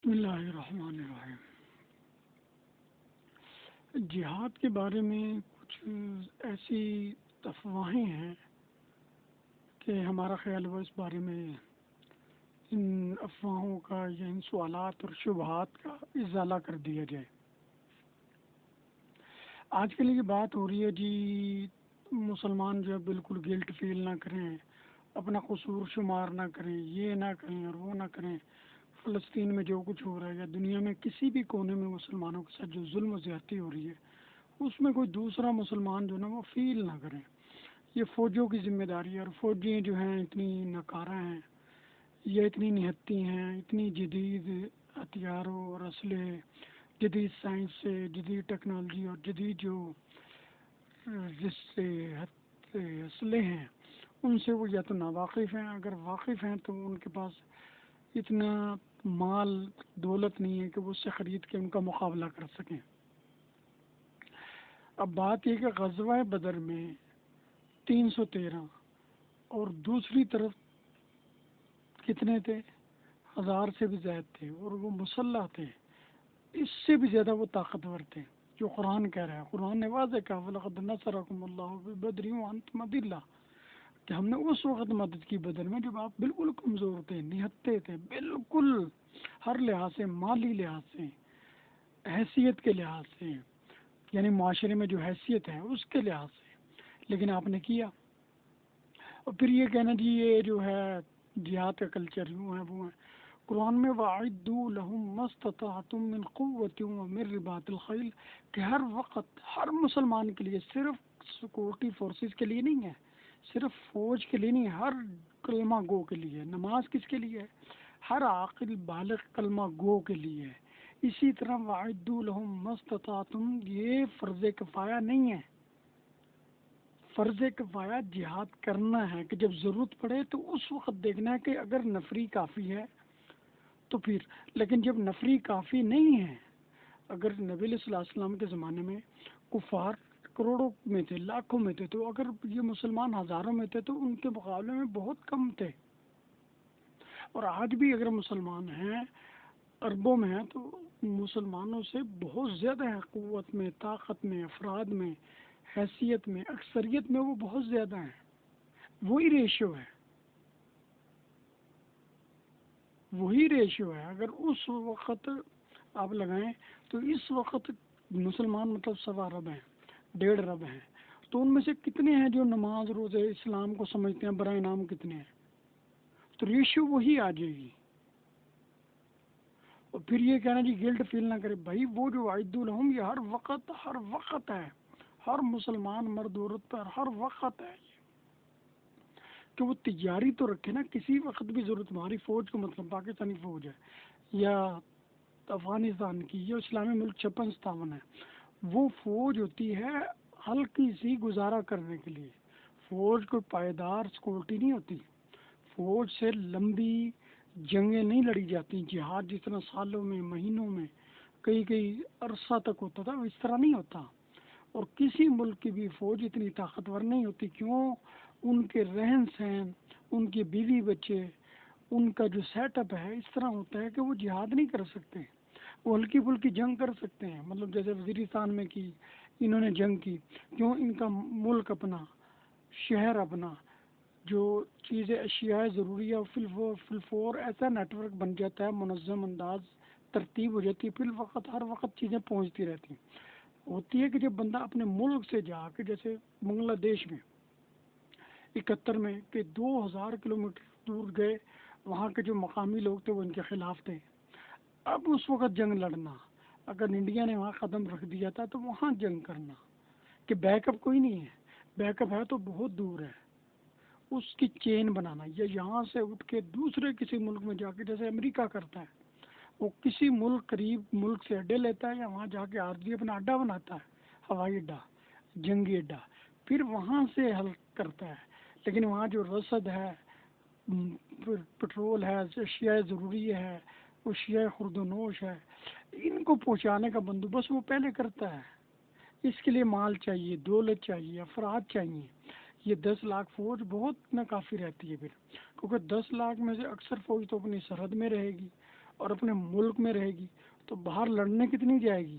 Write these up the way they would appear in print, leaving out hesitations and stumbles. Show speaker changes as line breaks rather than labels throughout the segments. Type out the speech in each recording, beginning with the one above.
بسم اللہ الرحمن الرحیم۔ جہاد کے بارے میں کچھ ایسی افواہیں ہیں کہ ہمارا خیال وہ اس بارے میں ان افواہوں کا یا ان سوالات اور شبہات کا ازالہ کر دیا جائے۔ آج کل یہ بات ہو رہی ہے جی مسلمان جو ہے بالکل گلٹ فیل نہ کریں، اپنا قصور شمار نہ کریں، یہ نہ کریں اور وہ نہ کریں۔ فلسطین میں جو کچھ ہو رہا ہے یا دنیا میں کسی بھی کونے میں مسلمانوں کے ساتھ جو ظلم و زیادتی ہو رہی ہے اس میں کوئی دوسرا مسلمان جو نا وہ فیل نہ کرے۔ یہ فوجوں کی ذمہ داری ہے، اور فوجی جو ہیں اتنی ناکارہ ہیں یا اتنی نہتی ہیں، اتنی جدید ہتھیاروں اور اسلحے، جدید سائنس سے، جدید ٹیکنالوجی اور جدید جو جس سے اسلحے ہیں ان سے وہ یا تو ناواقف ہیں، اگر واقف ہیں تو ان کے پاس اتنا مال دولت نہیں ہے کہ وہ اس سے خرید کے ان کا مقابلہ کر سکیں۔ اب بات یہ کہ غزوہ بدر میں 313 اور دوسری طرف کتنے تھے؟ 1000 سے بھی زائد تھے، اور وہ مسلح تھے، اس سے بھی زیادہ وہ طاقتور تھے، جو قرآن کہہ رہا ہے۔ قرآن نے واضح کہا وَلَقَدْ نَصَرَكُمُ اللَّهُ بِبَدْرٍ وَأَنْتُمْ أَذِلَّةٌ، کہ ہم نے اس وقت مدد کی بدر میں جب آپ بالکل کمزور تھے، نہتے تھے، بالکل ہر لحاظ سے، مالی لحاظ سے، حیثیت کے لحاظ سے، یعنی معاشرے میں جو حیثیت ہے اس کے لحاظ سے، لیکن آپ نے کیا۔ اور پھر یہ کہنا جی یہ جو ہے جہاد کا کلچر یوں ہے وہ ہے۔ قرآن میں وَأَعِدُّوا لَهُم مَّا اسْتَطَعْتُم مِّن قُوَّةٍ وَمِن رِّبَاطِ الْخَيْلِ، کہ ہر وقت ہر مسلمان کے لیے، صرف سیکورٹی فورسز کے لیے نہیں ہے، صرف فوج کے لیے نہیں، ہر کلمہ گو کے لیے۔ نماز کس کے لیے ہے؟ ہر عاقل بالغ کلمہ گو کے لیے ہے۔ اسی طرح وَأَعِدُّوا لَهُم مَّا اسْتَطَعْتُم، یہ فرض کفایہ نہیں ہے۔ فرض کفایہ جہاد کرنا ہے کہ جب ضرورت پڑے تو اس وقت دیکھنا ہے کہ اگر نفری کافی ہے تو پھر، لیکن جب نفری کافی نہیں ہے، اگر نبی علیہ الصلوٰۃ والسلام کے زمانے میں کفار کروڑوں میں تھے، لاکھوں میں تھے، تو اگر یہ مسلمان ہزاروں میں تھے تو ان کے مقابلے میں بہت کم تھے۔ اور آج بھی اگر مسلمان ہیں اربوں میں ہیں تو مسلمانوں سے بہت زیادہ ہے، قوت میں، طاقت میں، افراد میں، حیثیت میں، اکثریت میں وہ بہت زیادہ ہیں۔ وہی ریشو ہے۔ اگر اس وقت آپ لگائیں تو اس وقت مسلمان مطلب 1.25 ارب ہیں، 1.5 ارب ہیں، تو ان میں سے کتنے ہیں جو نماز روزے اسلام کو سمجھتے ہیں؟ برائے نام کتنے ہیں؟ تو ریشو وہی آ جائے گی۔ اور پھر یہ کہنا جی گلٹ فیل نہ کرے، بھائی وہ جو وعدوا لہم یہ ہر وقت ہے، ہر مسلمان مرد عورت پر ہر وقت ہے کہ وہ تیاری تو رکھے نا، کسی وقت بھی ضرورت۔ ہماری فوج کو مطلب پاکستانی فوج ہے یا افغانستان کی، یہ اسلامی ملک 56-57 ہے، وہ فوج ہوتی ہے ہلکی سی گزارا کرنے کے لیے۔ فوج کوئی پائیدار سیکورٹی نہیں ہوتی، فوج سے لمبی جنگیں نہیں لڑی جاتی۔ جہاد جس طرح سالوں میں، مہینوں میں، کئی عرصہ تک ہوتا تھا، وہ اس طرح نہیں ہوتا۔ اور کسی ملک کی بھی فوج اتنی طاقتور نہیں ہوتی، کیوں؟ ان کے رہن سہن، ان کے بیوی بچے، ان کا جو سیٹ اپ ہے اس طرح ہوتا ہے کہ وہ جہاد نہیں کر سکتے، وہ ہلکی پھلکی جنگ کر سکتے ہیں۔ مطلب جیسے وزیرستان میں کی انہوں نے جنگ کی، کیوں؟ ان کا ملک اپنا، شہر اپنا، جو چیزیں اشیاء ضروری ہے فی الفور ایسا نیٹ ورک بن جاتا ہے، منظم انداز ترتیب ہو جاتی ہے، فی الوقت ہر وقت چیزیں پہنچتی رہتی ہیں۔ ہوتی ہے کہ جب بندہ اپنے ملک سے جا کے، جیسے بنگلہ دیش میں 71 میں کہ 2000 کلومیٹر دور گئے، وہاں کے جو مقامی لوگ تھے وہ ان کے خلاف تھے۔ اب اس وقت جنگ لڑنا، اگر انڈیا نے وہاں قدم رکھ دیا تھا تو وہاں جنگ کرنا، کہ بیک اپ کوئی نہیں ہے، بیک اپ ہے تو بہت دور ہے، اس کی چین بنانا، یا یہاں سے اٹھ کے دوسرے کسی ملک میں جا کے، جیسے امریکہ کرتا ہے، وہ کسی ملک قریب ملک سے اڈے لیتا ہے یا وہاں جا کے عارضی اپنا اڈا بناتا ہے، ہوائی اڈا، جنگی اڈا، پھر وہاں سے حل کرتا ہے۔ لیکن وہاں جو رسد ہے، پٹرول ہے، اشیاء ضروری ہے، اشیاء خرد و نوش ہے، ان کو پہنچانے کا بندوبست وہ پہلے کرتا ہے۔ اس کے لیے مال چاہیے، دولت چاہیے، افراد چاہیے۔ یہ 10 لاکھ فوج بہت ناکافی رہتی ہے پھر، کیونکہ 10 لاکھ میں سے اکثر فوج تو اپنی سرحد میں رہے گی، اور اپنے ملک میں رہے گی تو باہر لڑنے کتنی جائے گی؟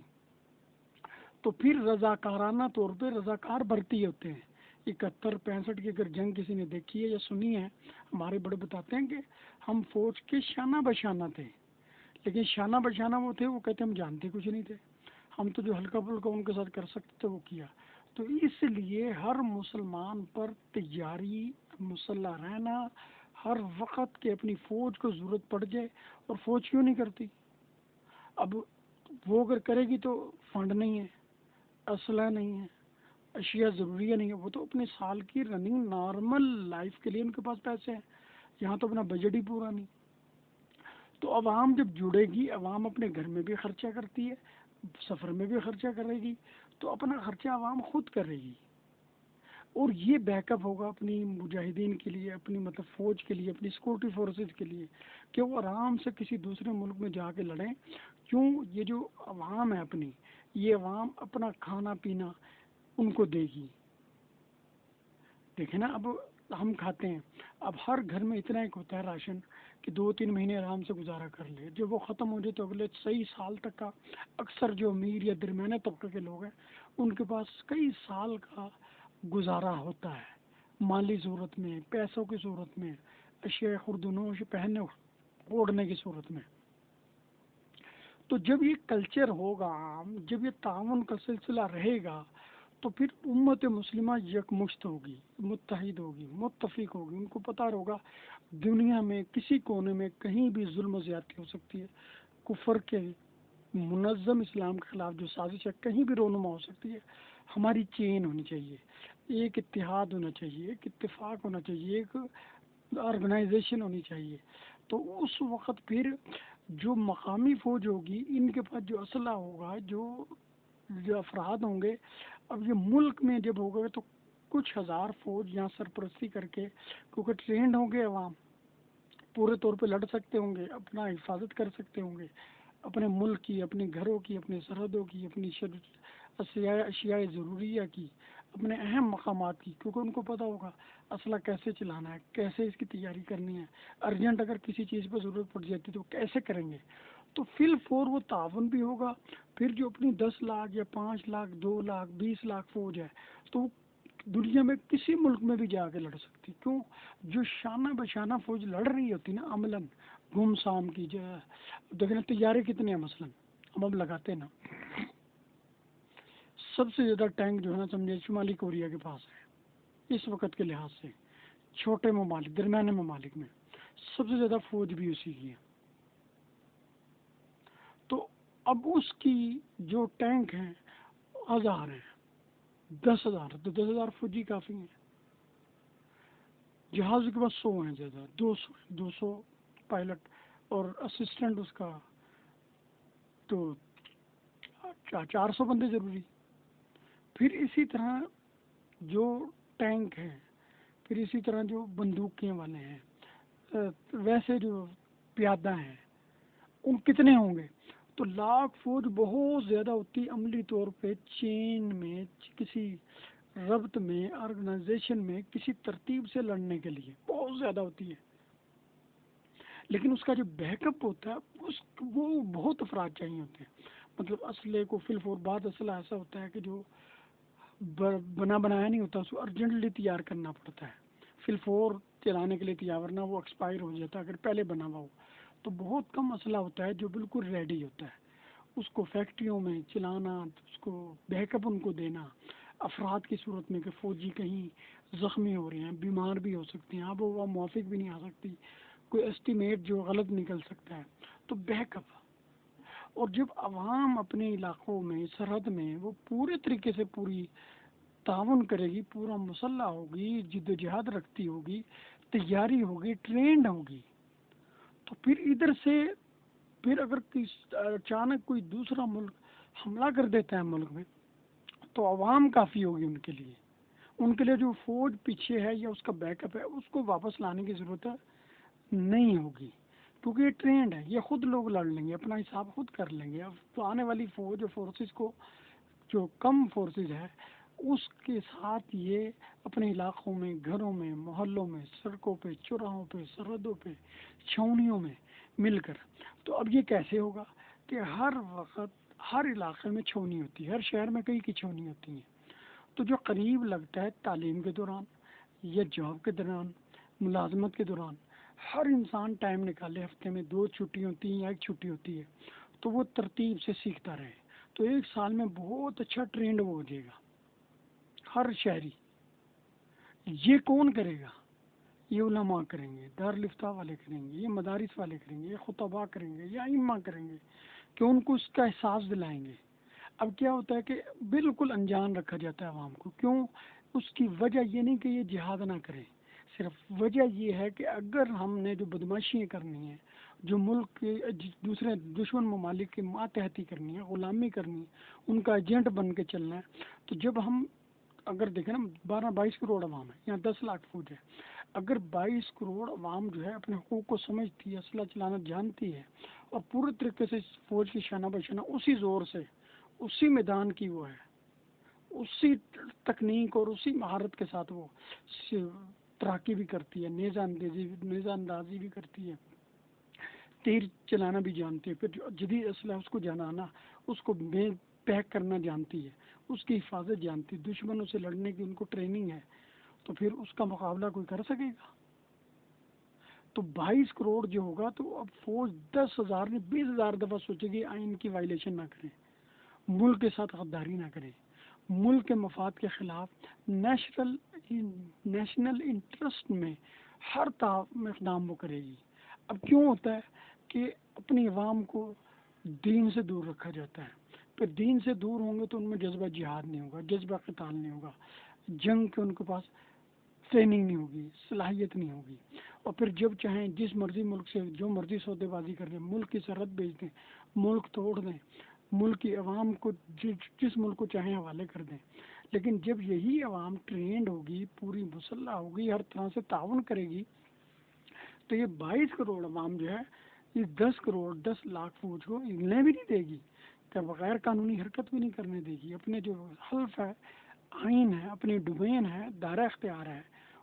تو پھر رضاکارانہ طور پہ رضاکار بھرتی ہوتے ہیں۔ 71-65 کی اگر جنگ کسی نے دیکھی ہے یا سنی ہے، ہمارے بڑے بتاتے ہیں کہ ہم فوج کے شانہ بشانہ تھے، لیکن شانہ بشانہ وہ تھے، وہ کہتے ہم جانتے کچھ نہیں تھے، ہم تو جو ہلکا پھلکا ان کے ساتھ کر سکتے تھے وہ کیا۔ تو اس لیے ہر مسلمان پر تیاری مسلح رہنا ہر وقت کہ اپنی فوج کو ضرورت پڑ جائے، اور فوج کیوں نہیں کرتی؟ اب وہ اگر کرے گی تو فنڈ نہیں ہے، اسلحہ نہیں ہے، اشیاء ضروریہ نہیں ہے، وہ تو اپنے سال کی رننگ نارمل لائف کے لیے ان کے پاس پیسے ہیں، یہاں تو اپنا بجٹ ہی پورا نہیں۔ تو عوام جب جڑے گی، عوام اپنے گھر میں بھی خرچہ کرتی ہے، سفر میں بھی خرچہ کرے گی، تو اپنا خرچہ عوام خود کرے گی، اور یہ بیک اپ ہوگا اپنی مجاہدین کے لیے، اپنی مطلب فوج کے لیے، اپنی سیکورٹی فورسز کے لیے، کہ وہ آرام سے کسی دوسرے ملک میں جا کے لڑیں۔ کیوں؟ یہ جو عوام ہے اپنی، یہ عوام اپنا کھانا پینا ان کو دے گی۔ دیکھیں نا، اب ہم کھاتے ہیں، اب ہر گھر میں اتنا ایک ہوتا ہے راشن کہ 2-3 مہینے آرام سے گزارا کر لے، جب وہ ختم ہو جائے تو اگلے صحیح سال تک کا، اکثر جو امیر یا درمیانے طبقے کے لوگ ہیں ان کے پاس کئی سال کا گزارا ہوتا ہے، مالی صورت میں، پیسوں کی صورت میں، اشیاء خرد و نوش، پہننے اوڑھنے کی صورت میں۔ تو جب یہ کلچر ہوگا عام، جب یہ تعاون کا سلسلہ رہے گا، تو پھر امت مسلمہ یکمشت ہوگی، متحد ہوگی، متفق ہوگی۔ ان کو پتہ ہوگا دنیا میں کسی کونے میں کہیں بھی ظلم و زیادتی ہو سکتی ہے، کفر کے منظم اسلام کے خلاف جو سازش ہے کہیں بھی رونما ہو سکتی ہے۔ ہماری چین ہونی چاہیے، ایک اتحاد ہونا چاہیے، ایک اتفاق ہونا چاہیے، ایک آرگنائزیشن ہونی چاہیے۔ تو اس وقت پھر جو مقامی فوج ہوگی، ان کے پاس جو اسلحہ ہوگا، جو افراد ہوں گے، اب یہ ملک میں جب ہوگا تو کچھ ہزار فوج یہاں سرپرستی کر کے، کیونکہ ٹرینڈ ہوں گے عوام، پورے طور پہ لڑ سکتے ہوں گے، اپنا حفاظت کر سکتے ہوں گے، اپنے ملک کی، اپنے گھروں کی، اپنے سرحدوں کی، اپنی اشیاء ضروریہ کی، اپنے اہم مقامات کی، کیونکہ ان کو پتہ ہوگا اسلحہ کیسے چلانا ہے، کیسے اس کی تیاری کرنی ہے، ارجنٹ اگر کسی چیز پہ ضرورت پڑ جاتی تو کیسے کریں گے۔ تو فی الفور وہ تعاون بھی ہوگا۔ پھر جو اپنی 10 لاکھ یا 5 لاکھ، 2 لاکھ، 20 لاکھ فوج ہے، تو وہ دنیا میں کسی ملک میں بھی جا کے لڑ سکتی۔ کیوں؟ جو شانہ بشانہ فوج لڑ رہی ہوتی نا، عملاً گم سام کی جو ہے، دیکھنا تیارے کتنے ہیں، مثلاً ہم اب لگاتے ہیں نا، سب سے زیادہ ٹینک جو ہے نا سمجھے شمالی کوریا کے پاس ہے اس وقت کے لحاظ سے، چھوٹے ممالک، درمیانے ممالک میں سب سے زیادہ فوج بھی اسی کی ہے۔ تو اب اس کی جو ٹینک ہیں 1000 ہیں، 10,000، تو 10,000 فوجی کافی ہیں۔ جہاز کے پاس 100 ہیں، زیادہ 200 پائلٹ اور اسسٹنٹ اس کا، تو 400 بندے ضروری۔ پھر اسی طرح جو ٹینک ہیں، پھر اسی طرح جو بندوقیں والے ہیں، ویسے جو پیادہ ہیں، ان کتنے ہوں گے؟ تو لاکھ فوج بہت زیادہ ہوتی ہے عملی طور پہ، چین میں، کسی ربط میں، آرگنائزیشن میں، کسی ترتیب سے لڑنے کے لیے بہت زیادہ ہوتی ہے، لیکن اس کا جو بیک اپ ہوتا ہے وہ بہت افراد چاہیے ہوتے ہیں۔ مطلب اسلحے کو فی الفور، بعض اسلحہ ایسا ہوتا ہے کہ جو بنا بنایا نہیں ہوتا، اس کو ارجنٹلی تیار کرنا پڑتا ہے فی الفور چلانے کے لیے تیار، ورنہ وہ ایکسپائر ہو جاتا ہے اگر پہلے بنا ہوا ہو۔ تو بہت کم اسلحہ ہوتا ہے جو بالکل ریڈی ہوتا ہے، اس کو فیکٹریوں میں چلانا، اس کو بیک اپ ان کو دینا، افراد کی صورت میں کہ فوجی کہیں زخمی ہو رہے ہیں، بیمار بھی ہو سکتے ہیں، اب وہ موافق بھی نہیں آ سکتی، کوئی ایسٹیمیٹ جو غلط نکل سکتا ہے، تو بیک اپ۔ اور جب عوام اپنے علاقوں میں، سرحد میں، وہ پورے طریقے سے پوری تعاون کرے گی، پورا مسلح ہوگی، جد و جہاد رکھتی ہوگی، تیاری ہوگی، ٹرینڈ ہوگی، تو پھر ادھر سے، پھر اگر اچانک کوئی دوسرا ملک حملہ کر دیتا ہے ملک میں، تو عوام کافی ہوگی ان کے لیے، ان کے لیے جو فوج پیچھے ہے یا اس کا بیک اپ ہے اس کو واپس لانے کی ضرورت نہیں ہوگی، کیونکہ یہ ٹرینڈ ہے، یہ خود لوگ لڑ لیں گے، اپنا حساب خود کر لیں گے۔ اب تو آنے والی فوج اور فورسز کو، جو کم فورسز ہے، اس کے ساتھ یہ اپنے علاقوں میں، گھروں میں، محلوں میں، سڑکوں پہ، چوراہوں پہ، سرحدوں پہ، چھاؤنیوں میں مل کر. تو اب یہ کیسے ہوگا کہ ہر وقت ہر علاقے میں چھونی ہوتی ہے، ہر شہر میں کئی کی چھونی ہوتی ہیں. تو جو قریب لگتا ہے تعلیم کے دوران یا جاب کے دوران، ملازمت کے دوران، ہر انسان ٹائم نکالے، ہفتے میں 2 چھٹی ہوتی ہیں یا 1 چھٹی ہوتی ہے، تو وہ ترتیب سے سیکھتا رہے، تو 1 سال میں بہت اچھا ٹرینڈ وہ ہو جائے گا ہر شہری. یہ کون کرے گا؟ یہ علماء کریں گے، دارالفتہ والے کریں گے، یہ مدارس والے کریں گے، یہ خطباء کریں گے، یہ ائمہ کریں گے کہ ان کو اس کا احساس دلائیں گے. اب کیا ہوتا ہے کہ بالکل انجان رکھا جاتا ہے عوام کو. کیوں؟ اس کی وجہ یہ نہیں کہ یہ جہاد نہ کریں، صرف وجہ یہ ہے کہ اگر ہم نے جو بدماشیاں کرنی ہیں، جو ملک کے دوسرے دشمن ممالک کی ماتحتی کرنی ہے، غلامی کرنی ہے، ان کا ایجنٹ بن کے چلنا ہے، تو جب ہم اگر دیکھیں نا 22 کروڑ عوام ہے، یہاں 10 لاکھ فوج ہے. اگر 22 کروڑ عوام جو ہے اپنے حقوق کو سمجھتی ہے، اسلحہ چلانا جانتی ہے اور پورے طریقے سے فوج کی شانہ بشانہ اسی زور سے اسی میدان کی وہ ہے، اسی تکنیک اور اسی مہارت کے ساتھ وہ تراکی بھی کرتی ہے، نیزہ اندازی بھی کرتی ہے، تیر چلانا بھی جانتی ہے، پھر جو جدید اسلحہ اس کو جانانا، اس کو پیک کرنا جانتی ہے، اس کی حفاظت جانتی ہے، دشمنوں سے لڑنے کی ان کو ٹریننگ ہے. تو پھر اس کا مقابلہ کوئی کر سکے گا؟ تو 22 کروڑ جو ہوگا تو اب فوج 10,000 نہیں 20,000 دفعہ سوچے گی آئین کی وائلیشن نہ کریں، ملک کے ساتھ غداری نہ کریں، ملک کے مفاد کے خلاف نیشنل انٹرسٹ میں ہر اقدام وہ کرے گی. اب کیوں ہوتا ہے کہ اپنی عوام کو دین سے دور رکھا جاتا ہے. پھر دین سے دور ہوں گے تو ان میں جذبہ جہاد نہیں ہوگا، جذبہ قتال نہیں ہوگا، جنگ کے ان کے پاس ٹریننگ نہیں ہوگی، صلاحیت نہیں ہوگی. اور پھر جب چاہیں جس مرضی ملک سے جو مرضی سودے بازی کر دیں، ملک کی سرحد بھیج دیں، ملک توڑ دیں، ملک کی عوام کو جس ملک کو چاہیں حوالے کر دیں. لیکن جب یہی عوام ٹرینڈ ہوگی، پوری مسلح ہوگی، ہر طرح سے تعاون کرے گی، تو یہ 22 کروڑ عوام جو ہے یہ 10 لاکھ فوج کو ہلنے بھی نہیں دے گی، کہ بغیر قانونی حرکت بھی نہیں کرنے دے گی. اپنے جو حلف ہے، آئین ہے، اپنی ڈومین ہے، دائرہ اختیار ہے،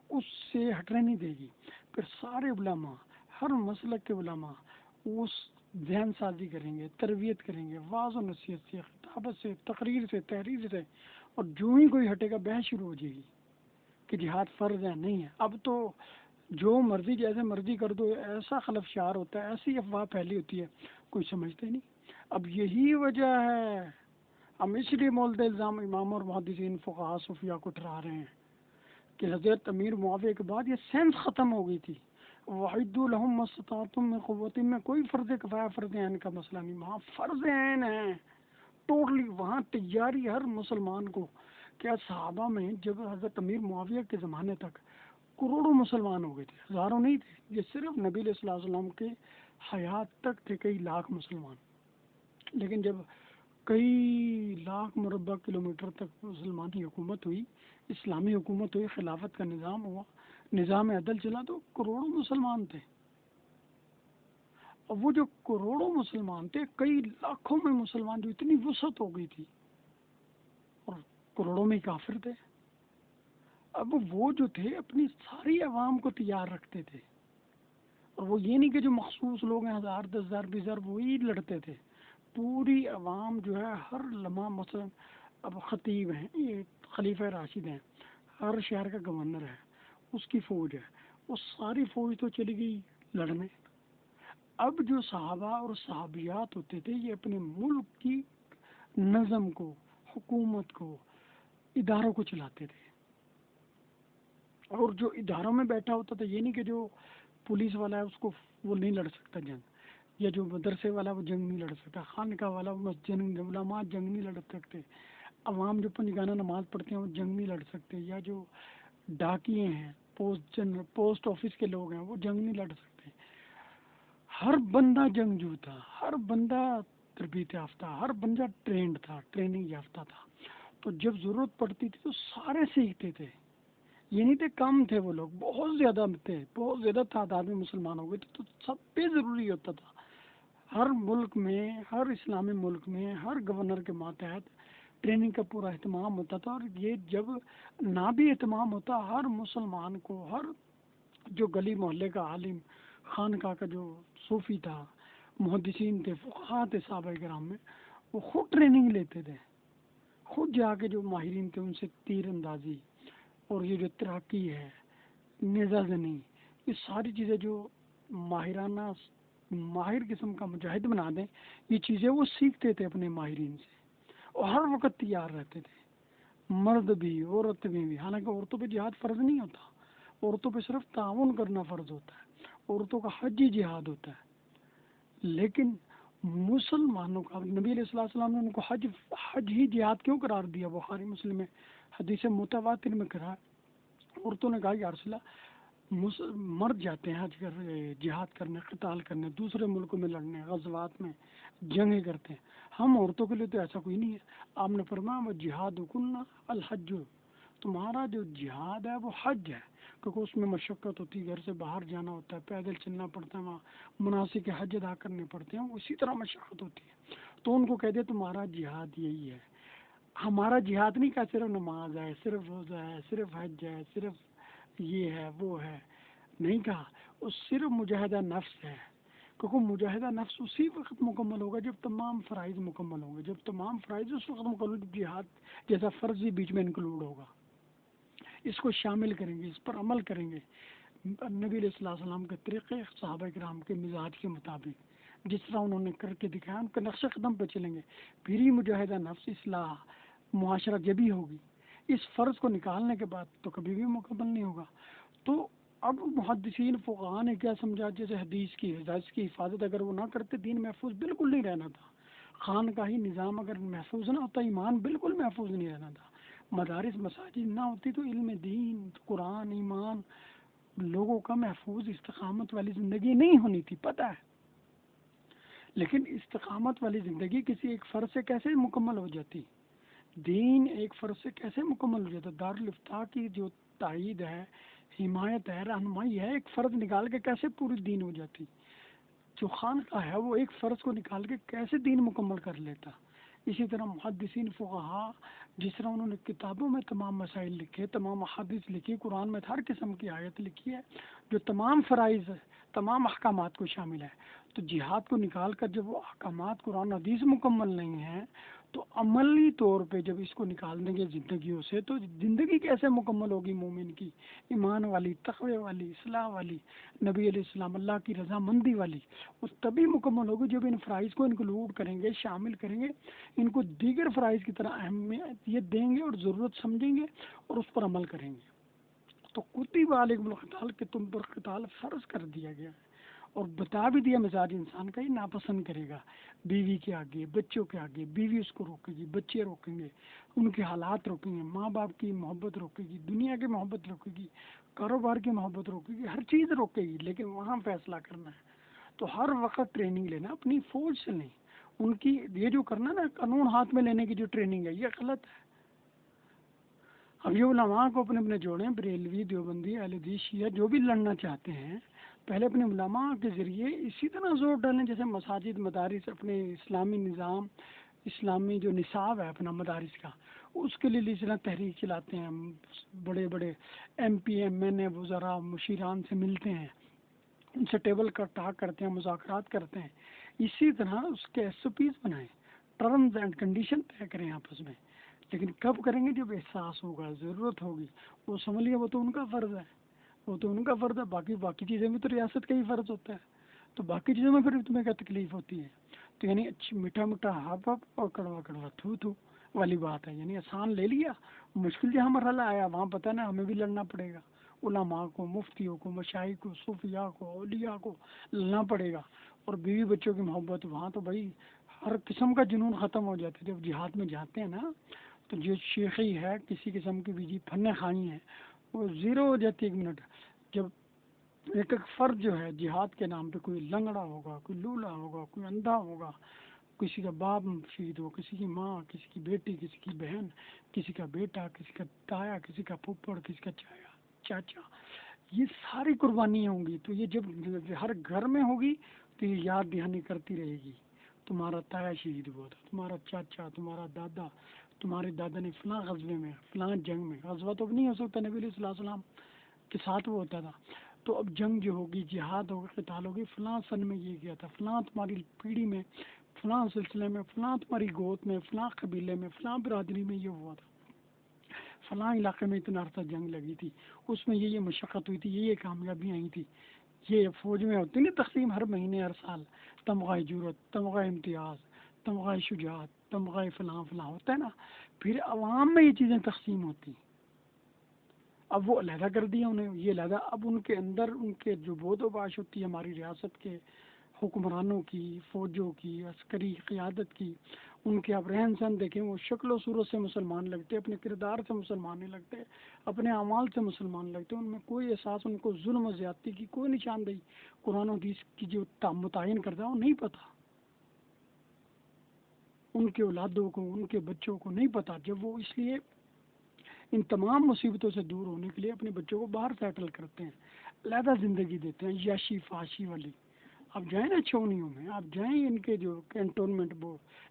اس سے ہٹنے نہیں دے گی. پھر سارے علماء، ہر مسلک کے علماء اس ذہن سازی کریں گے، تربیت کریں گے، واعظ و نصیحت سے، خطابت سے، تقریر سے، تحریر سے، اور جو ہی کوئی ہٹے گا بحث شروع ہو جائے گی کہ جہاد فرض ہے نہیں ہے. اب تو جو مرضی جیسے مرضی کر دو، ایسا خلف شعار ہوتا ہے، ایسی افواہ پھیلی ہوتی ہے، کوئی سمجھتے نہیں. اب یہی وجہ ہے ہم اس لیے مولد الزام امام اور محدثین فقہا صوفیاء کو ٹھہرا رہے ہیں کہ حضرت امیر معاویہ کے بعد یہ سینس ختم ہو گئی تھی. وَأَعِدُّوا لَهُم مَّا اسْتَطَعْتُم مِّن قُوَّةٍ میں کوئی فرض کفایہ فرض عین کا مسئلہ نہیں، وہاں فرض عین ہے ٹوٹلی. وہاں تیاری ہر مسلمان کو. کیا صحابہ میں جب حضرت امیر معاویہ کے زمانے تک کروڑوں مسلمان ہو گئے تھے، ہزاروں نہیں تھے، یہ صرف نبی علیہ الصلوٰۃ والسلام کے حیات تک تھے کئی لاکھ مسلمان. لیکن جب کئی لاکھ مربع کلومیٹر تک مسلمانی حکومت ہوئی، اسلامی حکومت ہوئی، خلافت کا نظام ہوا، نظام عدل چلا، تو کروڑوں مسلمان تھے. اور وہ جو کروڑوں مسلمان تھے، کئی لاکھوں میں مسلمان جو اتنی وسعت ہو گئی تھی، اور کروڑوں میں کافر تھے. اب وہ جو تھے اپنی ساری عوام کو تیار رکھتے تھے، اور وہ یہ نہیں کہ جو مخصوص لوگ ہیں 1,000 10,000 20,000 وہی لڑتے تھے. پوری عوام جو ہے ہر لمحہ، مثلا اب خطیب ہیں، یہ خلیفہ راشد ہیں، ہر شہر کا گورنر ہے، اس کی فوج ہے، وہ ساری فوج تو چلی گئی لڑنے. اب جو صحابہ اور صحابیات ہوتے تھے یہ اپنے ملک کی نظم کو، حکومت کو، اداروں کو چلاتے تھے. اور جو اداروں میں بیٹھا ہوتا تھا، یہ نہیں کہ جو پولیس والا ہے اس کو وہ نہیں لڑ سکتا جنگ، یا جو مدرسے والا وہ جنگ نہیں لڑ سکتا، خانقاہ والا وہ جنگ، علماء جنگ نہیں لڑ سکتے، عوام جو پنجگانہ نماز پڑھتے ہیں وہ جنگ نہیں لڑ سکتے، یا جو ڈاکیے ہیں، پوسٹ آفس کے لوگ ہیں وہ جنگ نہیں لڑ سکتے. ہر بندہ جنگجو تھا، ہر بندہ تربیت یافتہ، ہر بندہ ٹرینڈ تھا، ٹریننگ یافتہ تھا. تو جب ضرورت پڑتی تھی تو سارے سیکھتے تھے. یہ نہیں تھے کم تھے، وہ لوگ بہت زیادہ تھے، بہت زیادہ تعداد میں مسلمان ہو گئے تھے، تو سب پہ ضروری ہوتا تھا. ہر ملک میں، ہر اسلامی ملک میں، ہر گورنر کے ماتحت ٹریننگ کا پورا اہتمام ہوتا تھا. اور یہ جب نہ بھی اہتمام ہوتا، ہر مسلمان کو، ہر جو گلی محلے کا عالم، خانقاہ کا جو صوفی تھا، محدثین تھے، فقہا تھے صحابہ کرام میں، وہ خود ٹریننگ لیتے تھے، خود جا کے جو ماہرین تھے ان سے تیر اندازی اور یہ جو تیراکی ہے، نیزہ زنی، یہ ساری چیزیں جو ماہرانہ ماہر قسم کا مجاہد بنا دیں، یہ چیزیں وہ سیکھتے تھے اپنے ماہرین سے، اور ہر وقت تیار رہتے تھے، مرد بھی عورت بھی، حالانکہ عورتوں پہ جہاد فرض نہیں ہوتا، عورتوں پہ صرف تعاون کرنا فرض ہوتا ہے، عورتوں کا حج ہی جہاد ہوتا ہے، لیکن مسلمانوں کا نبی علیہ الصلوۃ والسلام نے ان کو حج ہی جہاد کیوں قرار دیا؟ بخاری مسلم میں حدیث متواتر میں کرا، عورتوں نے کہا یا رسول اللہ، مرد جاتے ہیں حج کر جہاد کرنے، قتال کرنے، دوسرے ملکوں میں لڑنے، غزوات میں جنگیں کرتے ہیں، ہم عورتوں کے لیے تو ایسا کوئی نہیں ہے۔ آپ نے فرمایا وہ جہاد کننا الحج، تمہارا جو جہاد ہے وہ حج ہے، کیونکہ اس میں مشقت ہوتی ہے، گھر سے باہر جانا ہوتا ہے، پیدل چلنا پڑتا ہے، وہاں مناسک حج ادا کرنے پڑتے ہیں، اسی طرح مشقت ہوتی ہے، تو ان کو کہہ دے تمہارا جہاد یہی ہے۔ ہمارا جہاد نہیں کہا صرف نماز ہے، صرف روزہ ہے، صرف حج ہے، صرف یہ ہے وہ ہے، نہیں کہا، وہ صرف مجاہدہ نفس ہے، کیونکہ مجاہدہ نفس اسی وقت مکمل ہوگا جب تمام فرائض مکمل ہوں گے، جب تمام فرائض اس وقت مکمل، جہاد جیسا فرض بھی بیچ میں انکلوڈ ہوگا، اس کو شامل کریں گے، اس پر عمل کریں گے نبی علیہ الصلوۃ والسلام کے طریقے، صحابہ کرام کے مزاج کے مطابق، جس طرح انہوں نے کر کے دکھایا، ان کے نقش قدم پہ چلیں گے، پھر ہی مجاہدہ نفس اصلاح معاشرہ جبھی ہوگی۔ اس فرض کو نکالنے کے بعد تو کبھی بھی مکمل نہیں ہوگا۔ تو اب محدثین فقہا نے کیا سمجھا، جیسے حدیث کی حفاظت اگر وہ نہ کرتے، دین محفوظ بالکل نہیں رہنا تھا، خان کا ہی نظام اگر محفوظ نہ ہوتا، ایمان بالکل محفوظ نہیں رہنا تھا، مدارس مساجد نہ ہوتی تو علم دین، قرآن، ایمان لوگوں کا محفوظ استقامت والی زندگی نہیں ہونی تھی، پتہ ہے، لیکن استقامت والی زندگی کسی ایک فرض سے کیسے مکمل ہو جاتی؟ دین ایک فرض سے کیسے مکمل ہو جاتا؟ دارالفتاح کی جو تائید ہے، حمایت ہے، رہنمائی ہے، ایک فرض نکال کے کیسے پوری دین ہو جاتی؟ جو خانقاہ ہے وہ ایک فرض کو نکال کے کیسے دین مکمل کر لیتا؟ اسی طرح محدثین فقہا جس طرح انہوں نے کتابوں میں تمام مسائل لکھے، تمام احادیث لکھی، قرآن میں ہر قسم کی آیت لکھی ہے جو تمام فرائض تمام احکامات کو شامل ہے، تو جہاد کو نکال کر جب وہ احکامات قرآن حدیث مکمل نہیں ہیں تو عملی طور پہ جب اس کو نکال دیں گے زندگیوں سے تو زندگی کیسے مکمل ہوگی مومن کی، ایمان والی، تقوی والی، اصلاح والی، نبی علیہ السلام اللہ کی رضامندی والی، وہ تبھی مکمل ہوگی جب ان فرائض کو انکلوڈ کریں گے، شامل کریں گے، ان کو دیگر فرائض کی طرح اہمیت دیں گے اور ضرورت سمجھیں گے اور اس پر عمل کریں گے۔ تو کتب علیکم القتال کہ تم پر قتال فرض کر دیا گیا ہے، اور بتا بھی دیا مزاج انسان کا یہ ناپسند کرے گا، بیوی کے آگے، بچوں کے آگے، بیوی اس کو روکے گی، بچے روکیں گے، ان کے حالات روکیں گے، ماں باپ کی محبت روکے گی، دنیا کی محبت روکے گی، کاروبار کی محبت روکے گی، ہر چیز روکے گی، لیکن وہاں فیصلہ کرنا ہے۔ تو ہر وقت ٹریننگ لینا اپنی فوج سے نہیں، ان کی یہ جو کرنا نا قانون ہاتھ میں لینے کی جو ٹریننگ ہے یہ غلط ہے۔ اب یہ علماء کو اپنے اپنے جوڑیں، بریلوی، دیوبندی، اہل حدیث، شیعہ جو بھی لڑنا چاہتے ہیں، پہلے اپنے علماء کے ذریعے اسی طرح زور ڈالیں جیسے مساجد، مدارس، اپنے اسلامی نظام، اسلامی جو نصاب ہے اپنا مدارس کا، اس کے لیے اس طرح تحریک چلاتے ہیں، بڑے بڑے ایم پی ایم این اے وزراء مشیران سے ملتے ہیں، ان سے ٹیبل کا ٹاک کرتے ہیں، مذاکرات کرتے ہیں، اسی طرح اس کے ایس او پیز بنائیں، ٹرمز اینڈ کنڈیشن طے کریں آپس میں، لیکن کب کریں گے؟ جب احساس ہوگا، ضرورت ہوگی، وہ سمجھ لیا وہ تو ان کا فرض ہے، وہ تو ان کا فرض ہے، باقی چیزیں بھی تو ریاست کا ہی فرض ہوتا ہے، تو باقی چیزوں میں پھر تمہیں کیا تکلیف ہوتی ہے؟ تو یعنی میٹھا میٹھا ہاپ ہاپ اور کڑوا کڑوا تھو تھو والی بات ہے، یعنی آسان لے لیا، مشکل جہاں مرحلہ آیا وہاں پتہ نا ہمیں بھی لڑنا پڑے گا، علماء کو، مفتیوں کو، مشائخ کو، صوفیاء کو، اولیاء کو لڑنا پڑے گا، اور بیوی بچوں کی محبت وہاں تو بھائی ہر قسم کا جنون ختم ہو جاتا ہے جب جہاد میں جاتے ہیں نا، تو جو شیخی ہے کسی قسم کی بھی فن خانی ہے وہ زیرو ہو جاتی ہے ایک منٹ، جب ایک ایک فرد جو ہے جہاد کے نام پہ کوئی لنگڑا ہوگا، کوئی لولا ہوگا، کوئی اندھا ہوگا، کسی کا باپ شہید ہو، کسی کی ماں، کسی کی بیٹی، کسی کی بہن، کسی کا بیٹا، کسی کا تایا، کسی کا پھپھڑ، کسی کا چاچا، یہ ساری قربانیاں ہوں گی، تو یہ جب ہر گھر میں ہوگی تو یہ یاد دہانی کرتی رہے گی، تمہارا تایا شہید ہوا تھا، تمہارا چاچا، تمہارا دادا، تمہارے دادا نے فلاں غزوے میں، فلاں جنگ میں، غزوہ تو نہیں ہو سکتا نبی علیہ الصلوۃ والسلام کے ساتھ وہ ہوتا تھا، تو اب جنگ جو ہوگی، جہاد ہوگی، قتال ہوگی، فلاں سن میں یہ کیا تھا، فلاں تمہاری پیڑھی میں، فلاں سلسلے میں، فلاں تمہاری گوت میں، فلاں قبیلے میں، فلاں برادری میں یہ ہوا تھا، فلاں علاقے میں اتنا عرصہ جنگ لگی تھی، اس میں یہ مشقت ہوئی تھی، یہ کامیابیاں آئی تھی، یہ فوج میں ہوتی نا تقسیم ہر مہینے ہر سال، تمغہ جرات، تمغہ امتیاز، تمغہ شجاعت، تمغہ فلاں فلاں ہوتا ہے نا، پھر عوام میں یہ چیزیں تقسیم ہوتی ہیں۔ اب وہ علیحدہ کر دیا انہیں، یہ علیحدہ، اب ان کے اندر ان کے جو بود و باش ہوتی ہے ہماری ریاست کے حکمرانوں کی، فوجوں کی، عسکری قیادت کی، ان کے آپ رہن سہن دیکھیں، وہ شکل و صورت سے مسلمان لگتے، اپنے کردار سے مسلمان نہیں لگتے، اپنے اعمال سے مسلمان لگتے، ان میں کوئی احساس، ان کو ظلم و زیادتی کی کوئی نشاندہی قرآن و حدیث کی جو متعین کردہ وہ نہیں پتہ، ان کے اولادوں کو، ان کے بچوں کو نہیں پتہ، جب وہ اس لیے ان تمام مصیبتوں سے دور ہونے کے لیے اپنے بچوں کو باہر سیٹل کرتے ہیں، علیحدہ زندگی دیتے ہیں، یاشی فاشی والی۔ آپ جائیں نا چھونیوں میں، آپ جائیں ان کے جو کینٹونمنٹ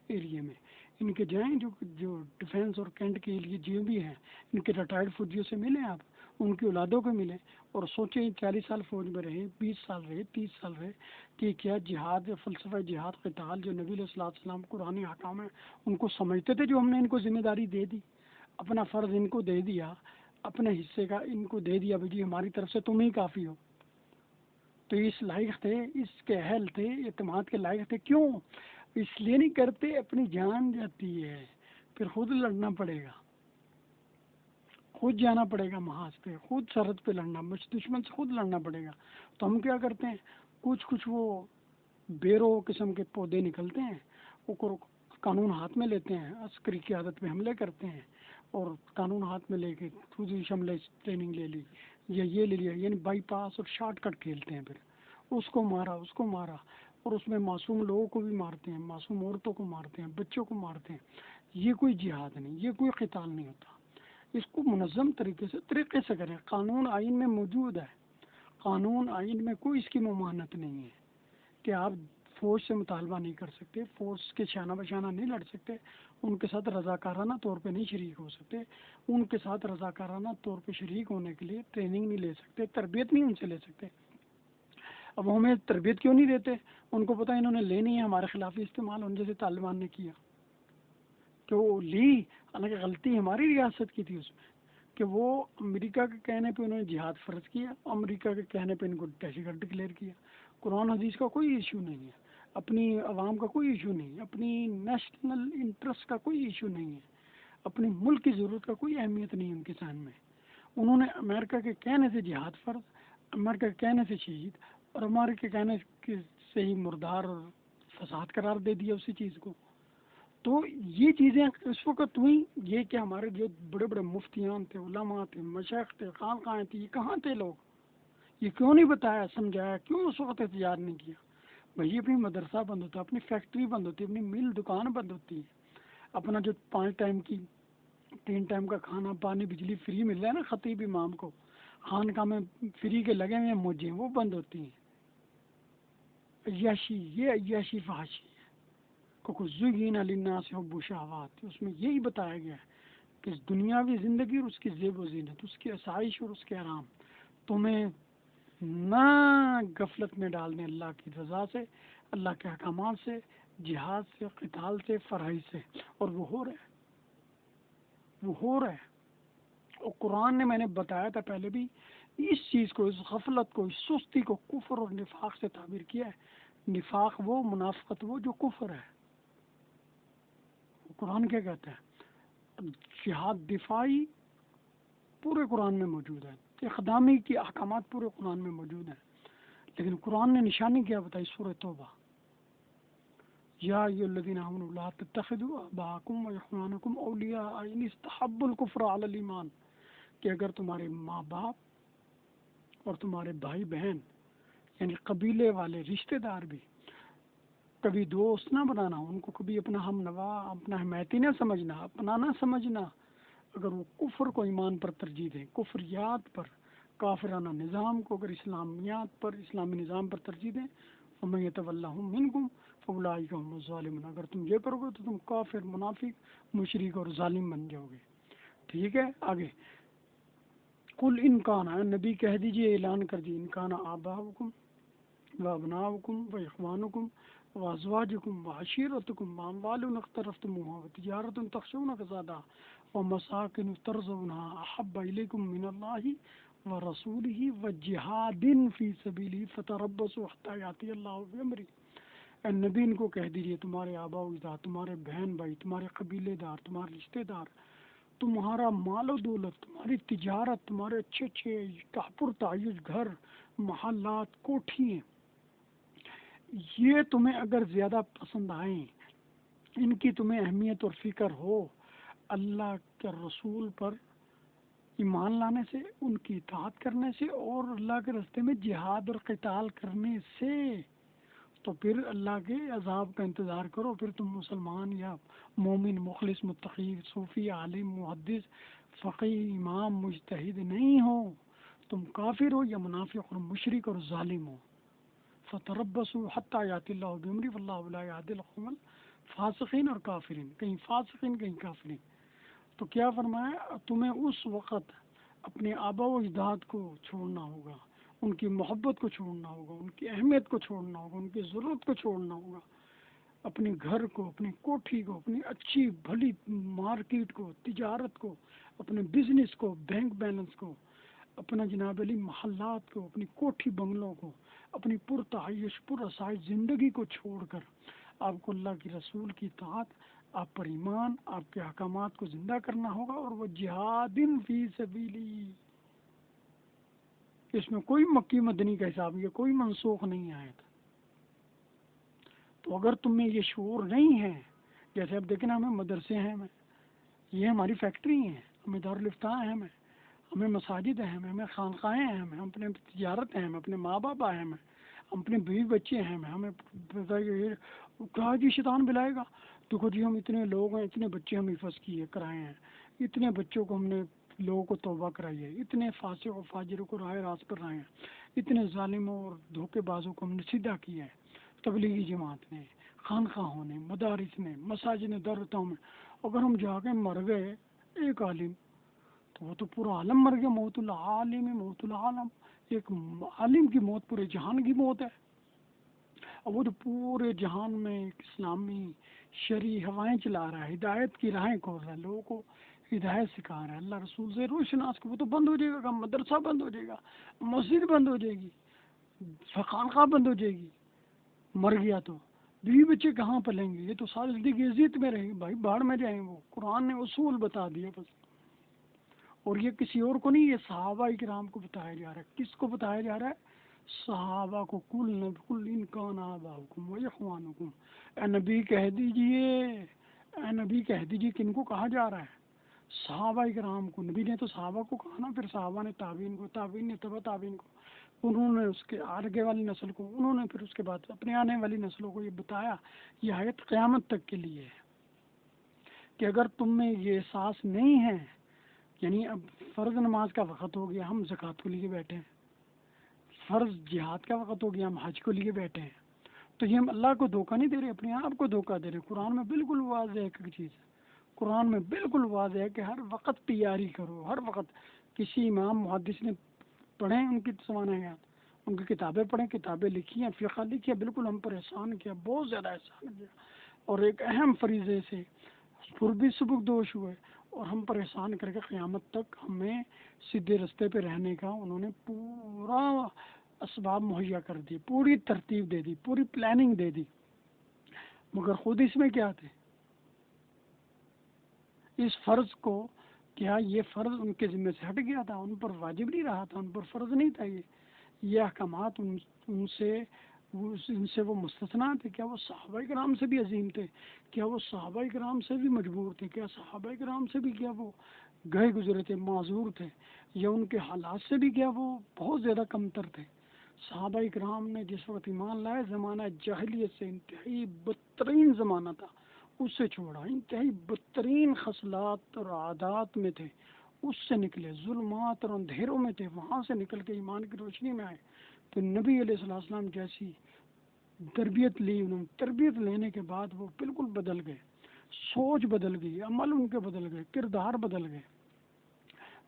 ایریے میں، ان کے جائیں جو ڈیفینس اور کینٹ کے لیے جو بھی ہیں، ان کے ریٹائرڈ فوجیوں سے ملیں آپ، ان کی اولادوں کو ملیں، اور سوچیں 40 سال فوج میں رہے، 20 سال رہے، 30 سال رہے، کہ کیا جہاد، فلسفہ جہاد، قتال جو نبی علیہ السلام قرآن حکام ہیں ان کو سمجھتے تھے، جو ہم نے ان کو ذمہ داری دے دی، اپنا فرض ان کو دے دیا، اپنے حصے کا ان کو دے دیا، بھائی ہماری طرف سے تم ہی کافی ہو، تو اس لائق تھے، اس کے اہل تھے، اعتماد کے لائق تھے، کیوں اس لیے نہیں کرتے؟ اپنی جان جاتی ہے، پھر خود لڑنا پڑے گا، خود جانا پڑے گا محاذ پہ، خود سرحد پہ لڑنا، دشمن سے خود لڑنا پڑے گا، تو ہم کیا کرتے ہیں، کچھ وہ بیرو قسم کے پودے نکلتے ہیں، وہ قانون ہاتھ میں لیتے ہیں، عسکری قیادت میں حملے کرتے ہیں، اور قانون ہاتھ میں لے کے خود ہی شملے ٹریننگ لے لی، یا یہ لے لیا، یعنی بائی پاس اور شارٹ کٹ کھیلتے ہیں، پھر اس کو مارا، اس کو مارا، اور اس میں معصوم لوگوں کو بھی مارتے ہیں، معصوم عورتوں کو مارتے ہیں، بچوں کو مارتے ہیں۔ یہ کوئی جہاد نہیں، یہ کوئی قتال نہیں ہوتا، اس کو منظم طریقے سے کریں، قانون آئین میں موجود ہے، قانون آئین میں کوئی اس کی ممانعت نہیں ہے کہ آپ فوج سے مطالبہ نہیں کر سکتے، فوج کے شانہ بشانہ نہیں لڑ سکتے، ان کے ساتھ رضاکارانہ طور پہ نہیں شریک ہو سکتے، ان کے ساتھ رضاکارانہ طور پہ شریک ہونے کے لیے ٹریننگ نہیں لے سکتے، تربیت نہیں ان سے لے سکتے۔ اب ہمیں تربیت کیوں نہیں دیتے؟ ان کو پتہ انہوں نے لینی ہے، ہمارے خلاف ہی استعمال، ان جیسے طالبان نے کیا کہ وہ لی، حالانکہ غلطی ہماری ریاست کی تھی اس میں، کہ وہ امریکہ کے کہنے پہ انہوں نے جہاد فرض کیا، امریکہ کے کہنے پہ ان کو دہشت گرد ڈکلیئر کیا۔ قرآن حدیث کا کوئی ایشو نہیں ہے، اپنی عوام کا کوئی ایشو نہیں ہے، اپنی نیشنل انٹرسٹ کا کوئی ایشو نہیں ہے، اپنی ملک کی ضرورت کا کوئی اہمیت نہیں ہے ان کے ذہن میں۔ انہوں نے امریکہ کے کہنے سے جہاد فرض، امریکہ کے کہنے سے شہید، اور ہمارے کے کہنے سے ہی مردار اور فساد قرار دے دیا اسی چیز کو۔ تو یہ چیزیں اس وقت ہوئی، یہ کہ ہمارے جو بڑے بڑے مفتیان تھے، علماء تھے، مشائخ تھے، خانقاہیں تھیں، یہ کہاں تھے لوگ؟ یہ کیوں نہیں بتایا، سمجھایا، کیوں اس وقت احتجاج نہیں کیا؟ بھائی اپنی مدرسہ بند ہوتا، اپنی فیکٹری بند ہوتی، اپنی مل دکان بند ہوتی ہے، اپنا جو 5 ٹائم کی 3 ٹائم کا کھانا پانی بجلی فری مل رہا ہے نا خطیب امام کو، خانقاہ میں فری کے لگے ہوئے ہیں موجیں، وہ بند ہوتی ہیں۔ عیاشی، یہ عیاشی فحاشی ہے، زُیِّنَ لِلنَّاسِ حُبُّ الشَّهَوَاتِ، اس میں یہی بتایا گیا ہے کہ اس دنیاوی زندگی اور اس کی زیب و زینت، اس کی آسائش اور اس کے آرام، تمہیں نہ غفلت میں ڈال دیں اللہ کی رضا سے، اللہ کے احکامات سے، جہاد سے، قتال سے، فرائض سے، اور وہ ہو رہا ہے، وہ ہو رہا ہے۔ اور قرآن نے، میں نے بتایا تھا پہلے بھی، اس چیز کو، اس غفلت کو، اس سستی کو کفر اور نفاق سے تعبیر کیا ہے۔ نفاق وہ، منافقت وہ جو کفر ہے۔ قرآن کیا کہتا ہے؟ جہاد دفاعی پورے قرآن میں موجود ہے، اقدامی کی احکامات پورے قرآن میں موجود ہیں، لیکن قرآن نے نشانی کیا بتائی؟ سورہ توبہ، یا ایھا الذین آمنوا لا تتخذوا آباءکم واخوانکم اولیاء ان استحبوا الکفر علی الایمان، کہ اگر تمہارے ماں باپ اور تمہارے بھائی بہن، یعنی قبیلے والے رشتہ دار بھی، کبھی دوست نہ بنانا، ان کو کبھی اپنا ہم نوا، اپنا حمایتی نہ سمجھنا، اپنا نہ سمجھنا، اگر وہ کفر کو ایمان پر ترجیح دیں، کفریات پر، کافرانہ نظام کو اگر اسلامیات پر، اسلامی نظام پر ترجیح دیں، وَمَن يَتَوَلَّهُم مِّنكُمْ فَأُولَٰئِكَ هُمُ الظَّالِمُونَ، اگر تم یہ کرو گے تو تم کافر، منافق، مشرک اور ظالم بن جاؤ گے۔ ٹھیک ہے، آگے قل ان کان، نبی کہہ دیجئے، اعلان کر دیجئے، ان کان آباؤکم و ابناؤکم و اخوانکم و ازواجکم و عشیرتکم و اموال اقترفتموها و تجارت تخشون کسادها و مساکن ترضونها احب الیکم من اللہ و رسولہ و جہاد فی سبیلہ فتربصوا حتی یاتی اللہ بامرہ۔ اے نبی ان کو کہہ دیجئے، تمہارے آبا و اجداد، تمہارے بہن بھائی، تمہارے قبیلے دار، تمہارے رشتہ دار، تمہارا مال و دولت، تمہاری تجارت، تمہارے اچھے اچھے پر تعیش گھر، محلات، کوٹھیاں، یہ تمہیں اگر زیادہ پسند آئیں، ان کی تمہیں اہمیت اور فکر ہو، اللہ کے رسول پر ایمان لانے سے، ان کی اطاعت کرنے سے، اور اللہ کے راستے میں جہاد اور قتال کرنے سے، تو پھر اللہ کے عذاب کا انتظار کرو۔ پھر تم مسلمان یا مومن، مخلص، متقی، صوفی، عالم، محدث، فقیہ، امام، مجتہد نہیں ہو، تم کافر ہو یا منافق اور مشرک اور ظالم ہو۔ فتربصوا حتی یاتی اللہ بامرہ واللہ لا یہدی القوم الفاسقین، اور کافرین، کہیں فاسقین کہیں کافرین۔ تو کیا فرمایا، تمہیں اس وقت اپنے آبا و اجداد کو چھوڑنا ہوگا، ان کی محبت کو چھوڑنا ہوگا، ان کی اہمیت کو چھوڑنا ہوگا، ان کی ضرورت کو چھوڑنا ہوگا، اپنے گھر کو، اپنی کوٹھی کو، اپنی اچھی بھلی مارکیٹ کو، تجارت کو، اپنے بزنس کو، بینک بیلنس کو، اپنا جناب علی محلات کو، اپنی کوٹھی بنگلوں کو، اپنی پرتعیش پر آسائش زندگی کو چھوڑ کر آپ کو اللہ کی رسول کی اطاعت، آپ پر ایمان، آپ کے احکامات کو زندہ کرنا ہوگا، اور وہ جہاد فی سبیلی، اس میں کوئی مکی مدنی کا حساب، یہ کوئی منسوخ نہیں آیا تھا۔ تو اگر تم میں یہ شعور نہیں ہے، جیسے اب دیکھیں نا، ہمیں مدرسے ہیں، ہمیں یہ ہماری فیکٹری ہیں، ہمیں دارالفتاح ہیں، ہمیں مساجد ہیں، ہمیں خانقاہیں ہیں، ہم اپنے تجارت ہیں، ہم اپنے ماں باپ ہیں، ہم اپنے بیوی بچے ہیں، ہمیں کہا جی شیطان بلائے گا، دیکھو جی ہم اتنے لوگ ہیں، اتنے بچے ہم حفظ کیے کرائے ہیں، اتنے بچوں کو ہم نے لوگوں کو توبہ کرائی ہے، اتنے فاسق و فاجروں کو راہ راست پر لائے ہیں، اتنے ظالموں اور دھوکے بازوں کو ہم نے سیدھا کیا ہے، تبلیغی جماعت نے، خانقاہوں نے، مدارس نے، مساجد نے، درتوں میں۔ اگر ہم جا کے مر گئے ایک عالم، تو وہ تو پورا عالم مر گیا، موت العالم موت العالم، ایک عالم کی موت پورے جہان کی موت ہے، اور وہ تو پورے جہان میں ایک اسلامی شرعی ہوائیں چلا رہا ہے، ہدایت کی راہیں کھول رہا ہے، لوگوں کو ہدایت سکھا رہا ہے، اللہ رسول سے روشناس کو، وہ تو بند ہو جائے گا، مدرسہ بند ہو جائے گا، مسجد بند ہو جائے گی، خانقاہ بند ہو جائے گی، مر گیا تو بیوی بچے کہاں پلیں گے، یہ تو ساری زندگی عزت میں رہیں گے، بھائی باہر میں جائیں، وہ قرآن نے اصول بتا دیا بس، اور یہ کسی اور کو نہیں، یہ صحابہ کرام کو بتایا جا رہا ہے۔ کس کو بتایا جا رہا ہے؟ صحابہ کو، کل ان کان آباؤکم و اخوانکم، اے نبی کہہ دیجئے، اے نبی کہہ دیجئے، کن کو کہا جا رہا ہے؟ صحابہ کرام کو۔ نبی نے تو صحابہ کو کہا نا، پھر صحابہ نے تابعین کو، تابعین نے تبع تابعین کو، انہوں نے اس کے آگے والی نسل کو، انہوں نے پھر اس کے بعد اپنے آنے والی نسلوں کو یہ بتایا۔ یہ آیت قیامت تک کے لیے ہے کہ اگر تم میں یہ احساس نہیں ہے، یعنی اب فرض نماز کا وقت ہو گیا، ہم زکوٰۃ کو لیے بیٹھے ہیں، فرض جہاد کا وقت ہو گیا، ہم حج کو لیے بیٹھے ہیں، تو یہ ہم اللہ کو دھوکہ نہیں دے رہے، اپنے آپ کو دھوکہ دے رہے۔ قرآن میں بالکل واضح ہے ایک چیز، قرآن میں بالکل واضح ہے کہ ہر وقت تیاری کرو، ہر وقت۔ کسی امام محدث نے پڑھیں ان کی سوانحیات، ان کی کتابیں پڑھیں، کتابیں لکھی ہیں، فقہ لکھی ہے، بالکل ہم پر احسان کیا، بہت زیادہ احسان کیا، اور ایک اہم فریضے سے پھر بھی سبک دوش ہوئے، اور ہم پر احسان کر کے قیامت تک ہمیں سیدھے رستے پہ رہنے کا انہوں نے پورا اسباب مہیا کر دی، پوری ترتیب دے دی، پوری پلاننگ دے دی، مگر خود اس میں کیا تھے؟ اس فرض کو، کیا یہ فرض ان کے ذمہ سے ہٹ گیا تھا؟ ان پر واجب نہیں رہا تھا، ان پر فرض نہیں تھا یہ احکامات ان سے وہ مستثنا تھے؟ کیا وہ صحابہ کرام سے بھی عظیم تھے؟ کیا وہ صحابہ کرام سے بھی مجبور تھے؟ کیا صحابہ کرام سے بھی کیا وہ گئے گزرے تھے، معذور تھے؟ یا ان کے حالات سے بھی کیا وہ بہت زیادہ کمتر تھے؟ صحابہ کرام نے جس وقت ایمان لائے، زمانہ جاہلیت سے انتہائی بدترین زمانہ تھا، اس سے چھوڑا، انتہائی بدترین خصلات اور عادات میں تھے، اس سے نکلے، ظلمات اور اندھیروں میں تھے، وہاں سے نکل کے ایمان کی روشنی میں آئے، تو نبی علیہ السلام جیسی تربیت لی انہوں نے، تربیت لینے کے بعد وہ بالکل بدل گئے، سوچ بدل گئی، عمل ان کے بدل گئے، کردار بدل گئے،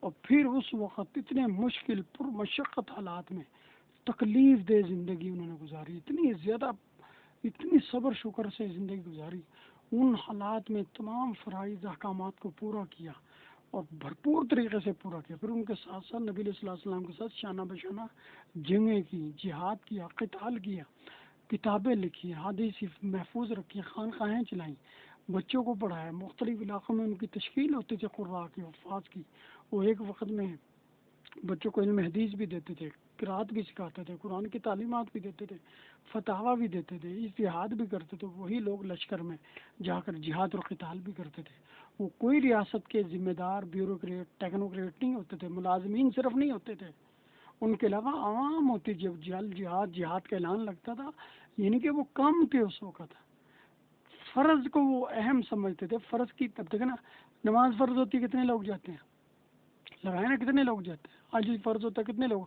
اور پھر اس وقت اتنے مشکل پرمشقت حالات میں تکلیف دہ زندگی انہوں نے گزاری، اتنی زیادہ، اتنی صبر شکر سے زندگی گزاری، ان حالات میں تمام فرائض احکامات کو پورا کیا اور بھرپور طریقے سے پورا کیا. پھر ان کے ساتھ ساتھ نبی علیہ الصلوۃ والسلام کے ساتھ شانہ بشانہ جنگیں کی، جہاد کیا، قتال کیا، کتابیں لکھی، حدیث محفوظ رکھی، خانقاہیں چلائیں، بچوں کو پڑھایا، مختلف علاقوں میں ان کی تشکیل ہوتی تھی قراء کی، حفاظ کی. وہ ایک وقت میں بچوں کو علم حدیث بھی دیتے تھے، قرات بھی سکھاتے تھے، قرآن کی تعلیمات بھی دیتے تھے، فتاوی بھی دیتے تھے، اجتہاد بھی کرتے تھے. وہی لوگ لشکر میں جا کر جہاد اور قتال بھی کرتے تھے. وہ کوئی ریاست کے ذمہ دار، بیوروکریٹ، ٹیکنوکریٹ نہیں ہوتے تھے، ملازمین صرف نہیں ہوتے تھے، ان کے علاوہ عوام ہوتی. جب جہاد کا اعلان لگتا تھا، یعنی کہ وہ کم تھے اس وقت، فرض کو وہ اہم سمجھتے تھے. فرض کی تب تک نا نماز فرض ہوتی ہے، کتنے لوگ جاتے ہیں؟ لگائے نا، کتنے لوگ جاتے ہیں؟ حج فرض ہوتا ہے، کتنے لوگ؟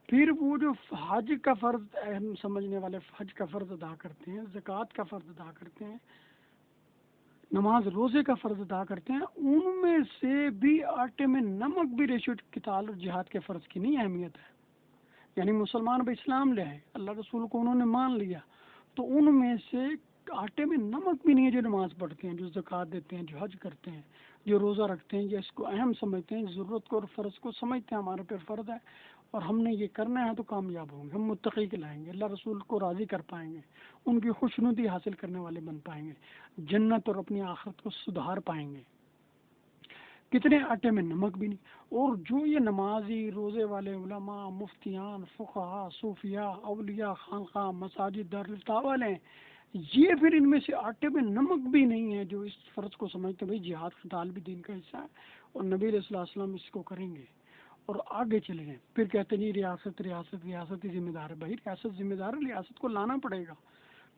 پھر وہ جو حج کا فرض اہم سمجھنے والے حج کا فرض ادا کرتے ہیں، زکوٰۃ کا فرض ادا کرتے ہیں، نماز روزے کا فرض ادا کرتے ہیں، ان میں سے بھی آٹے میں نمک بھی ریشو قتال اور جہاد کے فرض کی نہیں اہمیت ہے. یعنی مسلمان اب اسلام لے آئے، اللہ رسول کو انہوں نے مان لیا، تو ان میں سے آٹے میں نمک بھی نہیں ہے جو نماز پڑھتے ہیں، جو زکوٰۃ دیتے ہیں، جو حج کرتے ہیں، جو روزہ رکھتے ہیں، یہ اس کو اہم سمجھتے ہیں، ضرورت کو اور فرض کو سمجھتے ہیں ہمارے پہ فرض ہے اور ہم نے یہ کرنا ہے تو کامیاب ہوں گے، ہم متقی کہلائیں گے، اللہ رسول کو راضی کر پائیں گے، ان کی خوشنودی حاصل کرنے والے بن پائیں گے، جنت اور اپنی آخرت کو سدھار پائیں گے. کتنے آٹے میں نمک بھی نہیں. اور جو یہ نمازی، روزے والے علماء، مفتیان، فقہا، صوفیاء، اولیاء، خانقاہ، مساجد، دارالفتاح والے ہیں، یہ پھر ان میں سے آٹے میں نمک بھی نہیں ہے جو اس فرض کو سمجھتے ہیں بھائی جہاد قتال بھی دین کا حصہ ہے اور نبی علیہ الصلوۃ والسلام اس کو کریں گے اور آگے چلے گئے. پھر کہتے ہیں جی ریاست ہی ذمہ دار ہے. بھائی ریاست ذمہ دار ہے، ریاست کو لانا پڑے گا،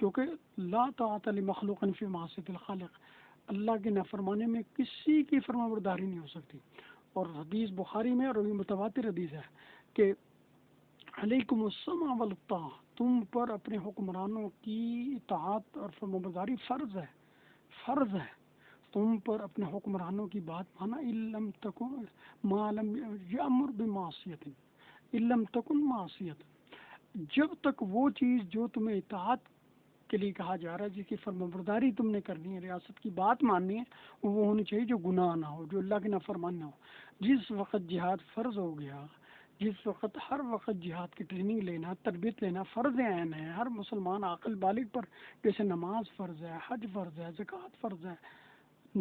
کیونکہ لا طاعت لمخلوق فی معصیۃ الخالق، اللہ کی نافرمانی میں کسی کی فرما برداری نہیں ہو سکتی. اور حدیث بخاری میں اور متواتر حدیث ہے کہ علیکم السمع والطاعہ، تم پر اپنے حکمرانوں کی اطاعت اور فرمانبرداری فرض ہے، فرض ہے. تم پر اپنے حکمرانوں کی بات مانا، علم تکن ما لم یامر بمعصیت، علم تکن معصیت، جب تک وہ چیز جو تمہیں اطاعت کے لیے کہا جا رہا ہے، جس کی فرمانبرداری تم نے کرنی ہے، ریاست کی بات ماننی ہے، وہ ہونی چاہیے جو گناہ نہ ہو، جو اللہ کی نافرمانی نہ ہو. جس وقت جہاد فرض ہو گیا، جس وقت ہر وقت جہاد کی ٹریننگ لینا، تربیت لینا فرض عین ہے ہر مسلمان عاقل بالغ پر، جیسے نماز فرض ہے، حج فرض ہے، زکوٰۃ فرض ہے،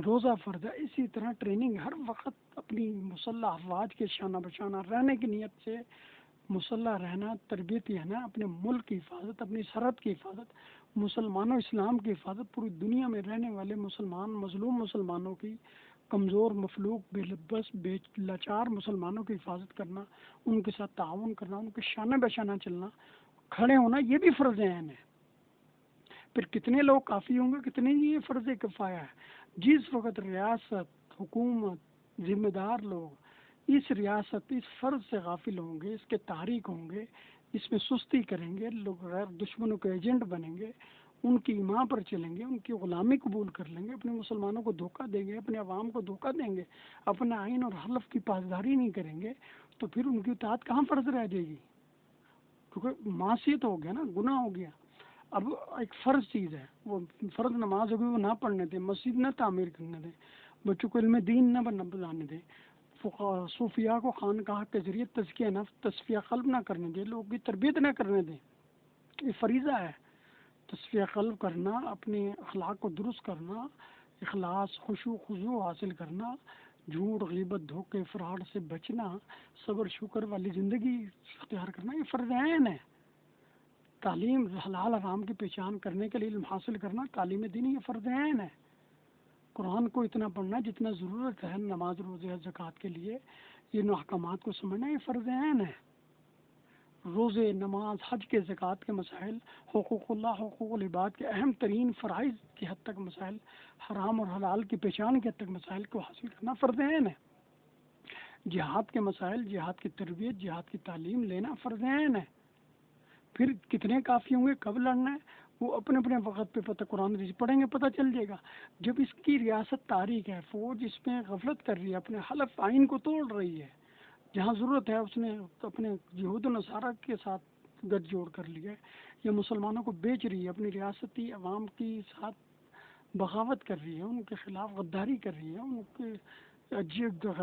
روزہ فرض ہے، اسی طرح ٹریننگ ہر وقت اپنی مسلح افواج کے شانہ بشانہ رہنے کی نیت سے مسلح رہنا، تربیت یہ ہے نا، اپنے ملک کی حفاظت، اپنی سرحد کی حفاظت، مسلمانوں اسلام کی حفاظت، پوری دنیا میں رہنے والے مسلمان، مظلوم مسلمانوں کی، کمزور، مفلوک، بے لبس، بے لاچار مسلمانوں کی حفاظت کرنا، ان کے ساتھ تعاون کرنا، ان کے شانہ بشانہ چلنا، کھڑے ہونا، یہ بھی فرض عین ہے. پھر کتنے لوگ کافی ہوں گے، کتنے یہ فرض کفایہ ہے. جس وقت ریاست، حکومت، ذمہ دار لوگ اس ریاست، اس فرض سے غافل ہوں گے، اس کے تاریک ہوں گے، اس میں سستی کریں گے، لوگ غیر دشمنوں کے ایجنٹ بنیں گے، ان کی ماں پر چلیں گے، ان کی غلامی قبول کر لیں گے، اپنے مسلمانوں کو دھوکہ دیں گے، اپنے عوام کو دھوکہ دیں گے، اپنا آئین اور حلف کی پاسداری نہیں کریں گے، تو پھر ان کی اطاعت کہاں فرض رہ جائے گی؟ کیونکہ معصیت ہو گیا نا، گناہ ہو گیا. اب ایک فرض چیز ہے، وہ فرض نماز ہوگی، وہ نہ پڑھنے دیں، مسجد نہ تعمیر کرنے دیں، بچوں کو علم دین نہ بنانے دیں، صوفیاء کو خانقاہ کے ذریعے تزکیہ نفس، تصفیہ قلب نہ کرنے دیں، لوگوں کی تربیت نہ کرنے دیں. یہ فریضہ ہے، تصفیہ قلب کرنا، اپنے اخلاق کو درست کرنا، اخلاص، خشوع خضوع حاصل کرنا، جھوٹ، غیبت، دھوکے، فراڈ سے بچنا، صبر شکر والی زندگی اختیار کرنا، یہ فرض عین ہے. تعلیم، حلال حرام کی پہچان کرنے کے لیے علم حاصل کرنا، تعلیم دینی، یہ فرض عین ہے. قرآن کو اتنا پڑھنا جتنا ضرورت ہے نماز، روزے، زکوٰۃ کے لیے، ان احکامات کو سمجھنا، یہ فرض عین ہے. روزے، نماز، حج کے، زکوٰۃ کے مسائل، حقوق اللہ، حقوق العباد کے اہم ترین فرائض کی حد تک مسائل، حرام اور حلال کی پہچان کی حد تک مسائل کو حاصل کرنا فرض عین ہے. جہاد کے مسائل، جہاد کی تربیت، جہاد کی تعلیم لینا فرض عین ہے. پھر کتنے کافی ہوں گے، کب لڑنا ہے؟ وہ اپنے اپنے وقت پہ پتہ قرآن حدیث پڑھیں گے پتہ چل جائے گا. جب اس کی ریاست تاریخ ہے، فوج اس میں غفلت کر رہی ہے، اپنے حلف آئین کو توڑ رہی ہے، جہاں ضرورت ہے اس نے اپنے یہود و نصارہ کے ساتھ گٹھ جوڑ کر لیا ہے، یا مسلمانوں کو بیچ رہی ہے، اپنی ریاستی عوام کی ساتھ بغاوت کر رہی ہے، ان کے خلاف غداری کر رہی ہے، ان کے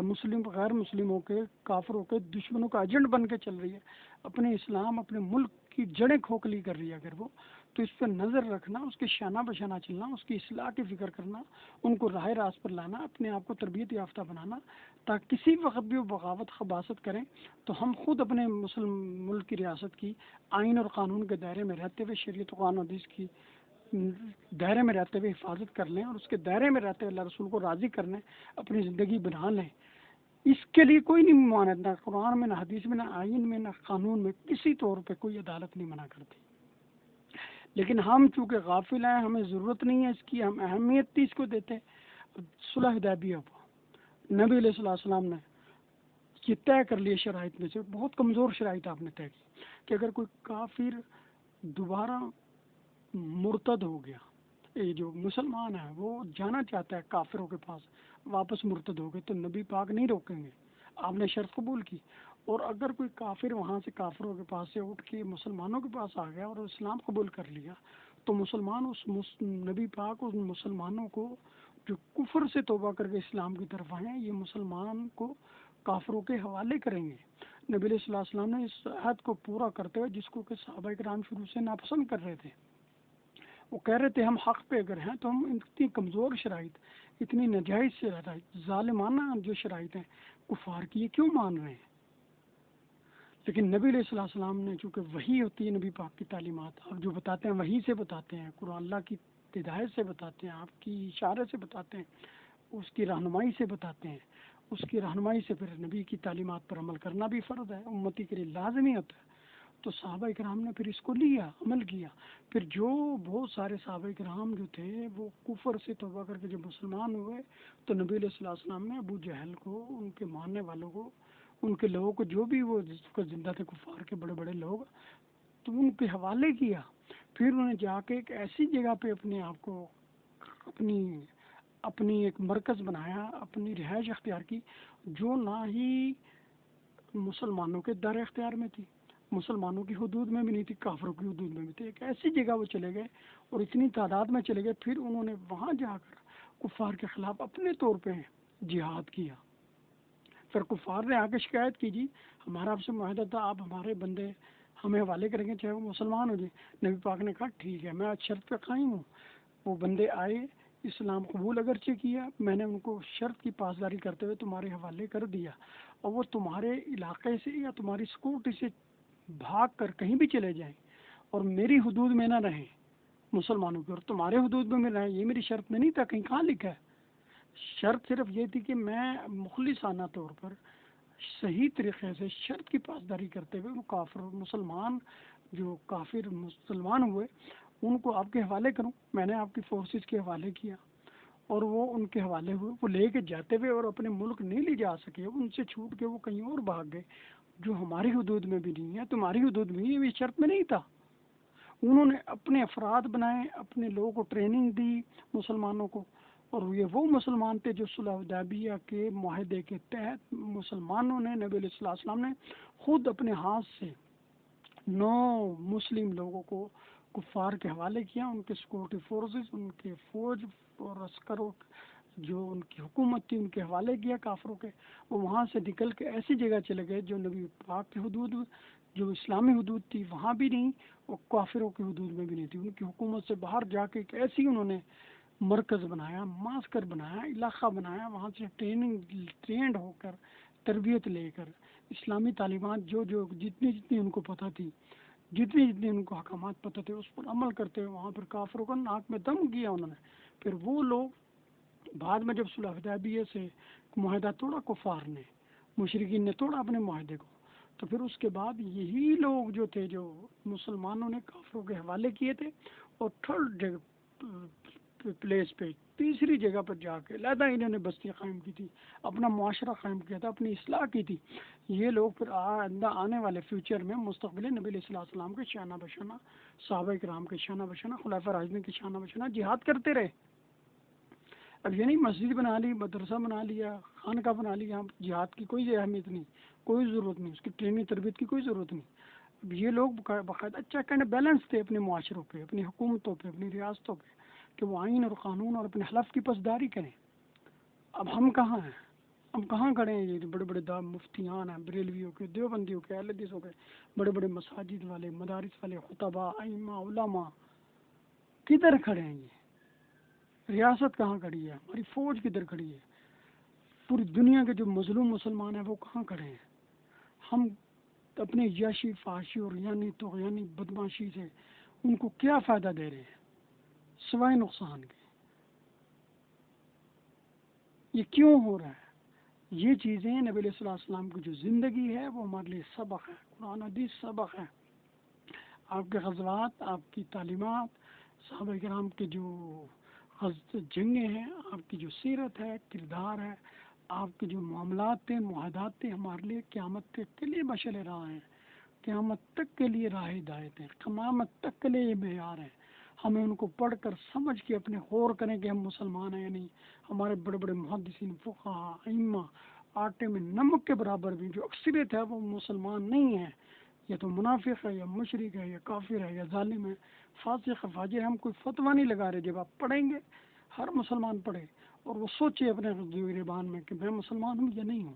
مسلم غیر مسلموں کے کافروں کے دشمنوں کا ایجنٹ بن کے چل رہی ہے، اپنے اسلام اپنے ملک کی جڑیں کھوکھلی کر رہی ہے اگر وہ، تو اس پہ نظر رکھنا، اس کے شانہ بشانہ چلنا، اس کی اصلاح کی فکر کرنا، ان کو راہ راست پر لانا، اپنے آپ کو تربیت یافتہ بنانا، تاکہ کسی وقت بھی وہ بغاوت خباثت کریں تو ہم خود اپنے مسلم ملک کی ریاست کی آئین اور قانون کے دائرے میں رہتے ہوئے شریعت و قرآن و حدیث کی دائرے میں رہتے ہوئے حفاظت کر لیں، اور اس کے دائرے میں رہتے ہوئے اللہ رسول کو راضی کر لیں، اپنی زندگی بنا لیں. اس کے لیے کوئی نہیں ممانعت، نہ قرآن میں، نہ حدیث میں، نہ آئین میں، نہ قانون میں کسی طور پہ کوئی عدالت نہیں منع کرتی. لیکن ہم چونکہ غافل ہیں، ہمیں ضرورت نہیں ہے اس کی، ہم اہمیت اس کو دیتے. صلح حدیبیہ نبی علیہ السلام نے یہ طے کر لیے شرائط میں سے، بہت کمزور شرائط آپ نے طے کی کہ اگر کوئی کافر دوبارہ مرتد ہو گیا، یہ جو مسلمان ہے وہ جانا چاہتا ہے کافروں کے پاس، واپس مرتد ہو گئے تو نبی پاک نہیں روکیں گے. آپ نے شرط قبول کی. اور اگر کوئی کافر وہاں سے کافروں کے پاس سے اٹھ کے مسلمانوں کے پاس آ گیا اور اسلام قبول کر لیا تو مسلمان اس نبی پاک اس مسلمانوں کو جو کفر سے توبہ کر کے اسلام کی طرف آئے ہیں، یہ مسلمان کو کافروں کے حوالے کریں گے. نبی علیہ الصلوۃ والسلام نے اس عہد کو پورا کرتے ہوئے، جس کو کہ صحابہ کرام شروع سے ناپسند کر رہے تھے، وہ کہہ رہے تھے ہم حق پہ اگر ہیں تو ہم اتنی کمزور شرائط، اتنی ناجائز شرائط، ظالمانہ جو شرائط ہیں کفار کی، یہ کیوں مان رہے ہیں؟ لیکن نبی علیہ الصلوۃ والسلام نے، چونکہ وحی ہوتی ہے نبی پاک کی تعلیمات، آپ جو بتاتے ہیں وحی سے بتاتے ہیں، قرآن اللہ کی ہدایت سے بتاتے ہیں، آپ کی اشارے سے بتاتے ہیں، اس کی رہنمائی سے بتاتے ہیں، اس کی رہنمائی سے پھر نبی کی تعلیمات پر عمل کرنا بھی فرض ہے، امتی کے لیے لازمی ہوتا ہے. تو صحابہ کرام نے پھر اس کو لیا، عمل کیا. پھر جو بہت سارے صحابہ کرام جو تھے وہ کفر سے توبہ کر کے جب مسلمان ہوئے تو نبی علیہ الصلوۃ والسلام نے ابو جہل کو، ان کے ماننے والوں کو، ان کے لوگوں کو، جو بھی وہ جس کو زندہ تھے کفار کے بڑے بڑے لوگ، تو ان کے حوالے کیا. پھر انہیں جا کے ایک ایسی جگہ پہ اپنے آپ کو اپنی ایک مرکز بنایا، اپنی رہائش اختیار کی، جو نہ ہی مسلمانوں کے دار اختیار میں تھی، مسلمانوں کی حدود میں بھی نہیں تھی، کافروں کی حدود میں بھی تھی. ایک ایسی جگہ وہ چلے گئے اور اتنی تعداد میں چلے گئے، پھر انہوں نے وہاں جا کر کفار کے خلاف اپنے طور پہ جہاد کیا. پھر کفار نے آ کے شکایت کی، جی ہمارا آپ سے معاہدہ تھا، آپ ہمارے بندے ہمیں حوالے کریں گے چاہے وہ مسلمان ہو جائے. نبی پاک نے کہا ٹھیک ہے، میں شرط پہ قائم ہوں. وہ بندے آئے، اسلام قبول اگرچہ کیا، میں نے ان کو شرط کی پاسداری کرتے ہوئے تمہارے حوالے کر دیا، اور وہ تمہارے علاقے سے یا تمہاری سیکورٹی سے بھاگ کر کہیں بھی چلے جائیں اور میری حدود میں نہ رہیں مسلمانوں کی، اور تمہارے حدود میں رہیں. یہ میری شرط میں نہیں تھا، کہیں کہاں لکھا ہے؟ شرط صرف یہ تھی کہ میں مخلصانہ طور پر صحیح طریقے سے شرط کی پاسداری کرتے ہوئے وہ کافر مسلمان، جو کافر مسلمان ہوئے، ان کو آپ کے حوالے کروں. میں نے آپ کی فورسز کے حوالے کیا اور وہ ان کے حوالے ہوئے، وہ لے کے جاتے ہوئے اور اپنے ملک نہیں لے جا سکے، ان سے چھوٹ کے وہ کہیں اور بھاگ گئے جو ہماری حدود میں بھی نہیں ہے، تمہاری حدود میں یہ شرط میں نہیں تھا. انہوں نے اپنے افراد بنائے، اپنے لوگوں کو ٹریننگ دی مسلمانوں کو، اور یہ وہ مسلمان تھے جو صلح حدیبیہ کے معاہدے کے تحت مسلمانوں نے، نبی علیہ الصلوۃ والسلام نے خود اپنے ہاتھ سے 9 مسلم لوگوں کو کفار کے حوالے کیا. ان کے سیکورٹی فورسز، ان کے فوج اور عسکروں جو ان کی حکومت تھی، ان کے حوالے کیا کافروں کے. وہ وہاں سے نکل کے ایسی جگہ چلے گئے جو نبی پاک کی حدود، جو اسلامی حدود تھی وہاں بھی نہیں، اور کافروں کی حدود میں بھی نہیں تھی. ان کی حکومت سے باہر جا کے ایک ایسی انہوں نے مرکز بنایا، معسکر بنایا، علاقہ بنایا، وہاں سے ٹرینڈ ہو کر، تربیت لے کر، اسلامی تعلیمات جو جتنی ان کو پتہ تھی، جتنی ان کو احکامات پتہ تھے، اس پر عمل کرتے ہوئے وہاں پر کافروں کا ناک میں دم کیا انہوں نے. پھر وہ لوگ بعد میں جب صلح حدیبیہ سے معاہدہ توڑا کفار نے، مشرکین نے توڑا اپنے معاہدے کو، تو پھر اس کے بعد یہی لوگ جو تھے، جو مسلمانوں نے کافروں کے حوالے کیے تھے، اور تھرڈ پلیس پہ، تیسری جگہ پر جا کے علیحدہ انہوں نے بستیاں قائم کی تھی، اپنا معاشرہ قائم کیا تھا، اپنی اصلاح کی تھی. یہ لوگ پھر آنے والے فیوچر میں مستقبل نبی علیہ السلام کے شانہ بشانہ، صحابہ کرام کے شانہ بشانہ، خلفاء راشدین کے شانہ بشانہ جہاد کرتے رہے. اب یہ نہیں مسجد بنا لی، مدرسہ بنا لیا، خانقاہ بنا لیا، جہاد کی کوئی اہمیت نہیں، کوئی ضرورت نہیں، اس کی ٹریننگ تربیت کی کوئی ضرورت نہیں. اب یہ لوگ باقاعدہ چیک اینڈ بیلنس تھے اپنے معاشروں پہ، اپنی حکومتوں پہ، اپنی ریاستوں پہ، کہ وہ آئین اور قانون اور اپنے حلف کی پاسداری کریں. اب ہم کہاں ہیں؟ ہم کہاں کھڑے ہیں؟ یہ بڑے بڑے مفتیان ہیں، بریلویوں کے، دیوبندیوں کے، اہل حدیثوں کے، بڑے بڑے مساجد والے، مدارس والے، خطباء، ائمہ، علماء، کدھر کھڑے ہیں یہ؟ ریاست کہاں کھڑی ہے؟ ہماری فوج کدھر کھڑی ہے؟ پوری دنیا کے جو مظلوم مسلمان ہیں وہ کہاں کھڑے ہیں؟ ہم اپنے یاشی، فحاشی اور طغیانی بدماشی سے ان کو کیا فائدہ دے رہے ہیں سوائے نقصان کے؟ یہ کیوں ہو رہا ہے؟ یہ چیزیں نبی علیہ السلام کی جو زندگی ہے وہ ہمارے لیے سبق ہے، قرآن حدیث سبق ہے. آپ کے غزوات، آپ کی تعلیمات، صحابہ کرام کے جو جنگیں ہیں، آپ کی جو سیرت ہے، کردار ہے، آپ کے جو معاملات تھے، معاہدات تھے، ہمارے لیے قیامت تک کے لیے مشعل راہ ہیں، قیامت تک کے لیے راہ ہدایت ہے، قیامت تک کے لیے یہ معیار ہے. ہمیں ان کو پڑھ کر سمجھ کے اپنے غور کریں کہ ہم مسلمان ہیں یا نہیں. ہمارے بڑے بڑے محدثین، فقہاء، ائمہ، آٹے میں نمک کے برابر بھی جو اکثریت ہے وہ مسلمان نہیں ہے، یا تو منافق ہے، یا مشرک ہے، یا کافر ہے، یا ظالم ہے، فاسق فاجر. ہم کوئی فتویٰ نہیں لگا رہے. جب آپ پڑھیں گے، ہر مسلمان پڑھے اور وہ سوچے اپنے گریبان میں کہ میں مسلمان ہوں یا نہیں ہوں.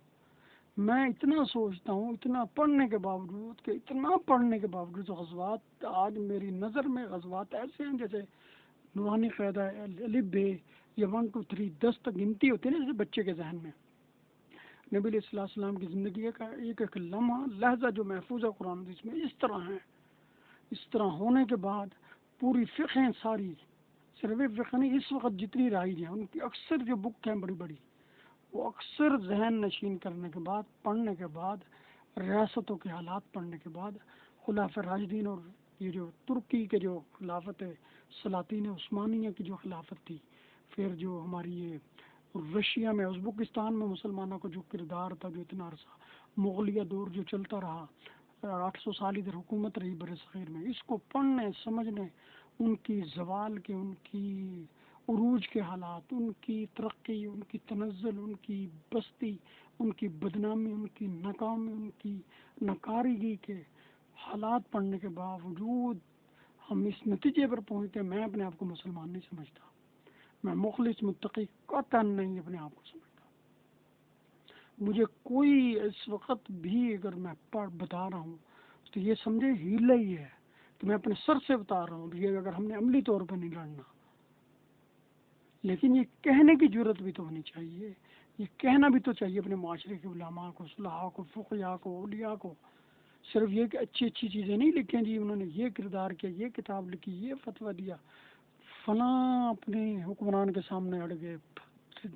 میں اتنا سوچتا ہوں، اتنا پڑھنے کے باوجود، کہ اتنا پڑھنے کے باوجود غزوات، آج میری نظر میں غزوات ایسے ہیں جیسے نورانی قاعدہ الف بے یا 1 2 3 10 تک گنتی ہوتی ہے نا، جیسے بچے کے ذہن میں. نبی علیہ السلام کی زندگی کا ایک ایک لمحہ لہجہ جو محفوظ ہے قرآن حدیث میں اس طرح ہے. اس طرح ہونے کے بعد پوری فقہیں ساری، صرف فقہ نہیں، اس وقت جتنی رائج ہیں ان کی اکثر جو بک ہیں بڑی بڑی، وہ اکثر ذہن نشین کرنے کے بعد، پڑھنے کے بعد، ریاستوں کے حالات پڑھنے کے بعد، خلفاء راشدین اور یہ جو ترکی کے جو خلافت ہے، سلاطین عثمانیہ کی جو خلافت تھی، پھر جو ہماری یہ رشیا میں، ازبکستان میں مسلمانوں کا جو کردار تھا، جو اتنا عرصہ مغلیہ دور جو چلتا رہا، 800 سال ادھر حکومت رہی بر صغیر میں، اس کو پڑھنے سمجھنے، ان کی زوال کے، ان کی عروج کے حالات، ان کی ترقی، ان کی تنزل، ان کی بستی، ان کی بدنامی، ان کی ناکامی، ان کی ناکارگی کے حالات پڑھنے کے باوجود ہم اس نتیجے پر پہنچتے ہیں. میں اپنے آپ کو مسلمان نہیں سمجھتا، میں مخلص متقی قطعاً نہیں اپنے آپ کو سمجھتا. مجھے کوئی اس وقت بھی اگر میں بتا رہا ہوں تو یہ سمجھے ہیلا ہی ہے کہ میں اپنے سر سے بتا رہا ہوں، یہ اگر ہم نے عملی طور پر نہیں لڑنا. لیکن یہ کہنے کی جرت بھی تو ہونی چاہیے، یہ کہنا بھی تو چاہیے اپنے معاشرے کے علماء کو، صلحاء کو، فقہاء کو، اولیاء کو. صرف یہ کہ اچھی اچھی چیزیں نہیں لکھیں، جی انہوں نے یہ کردار کیا، یہ کتاب لکھی، یہ فتویٰ دیا، فلاں اپنے حکمران کے سامنے اڑ گئے،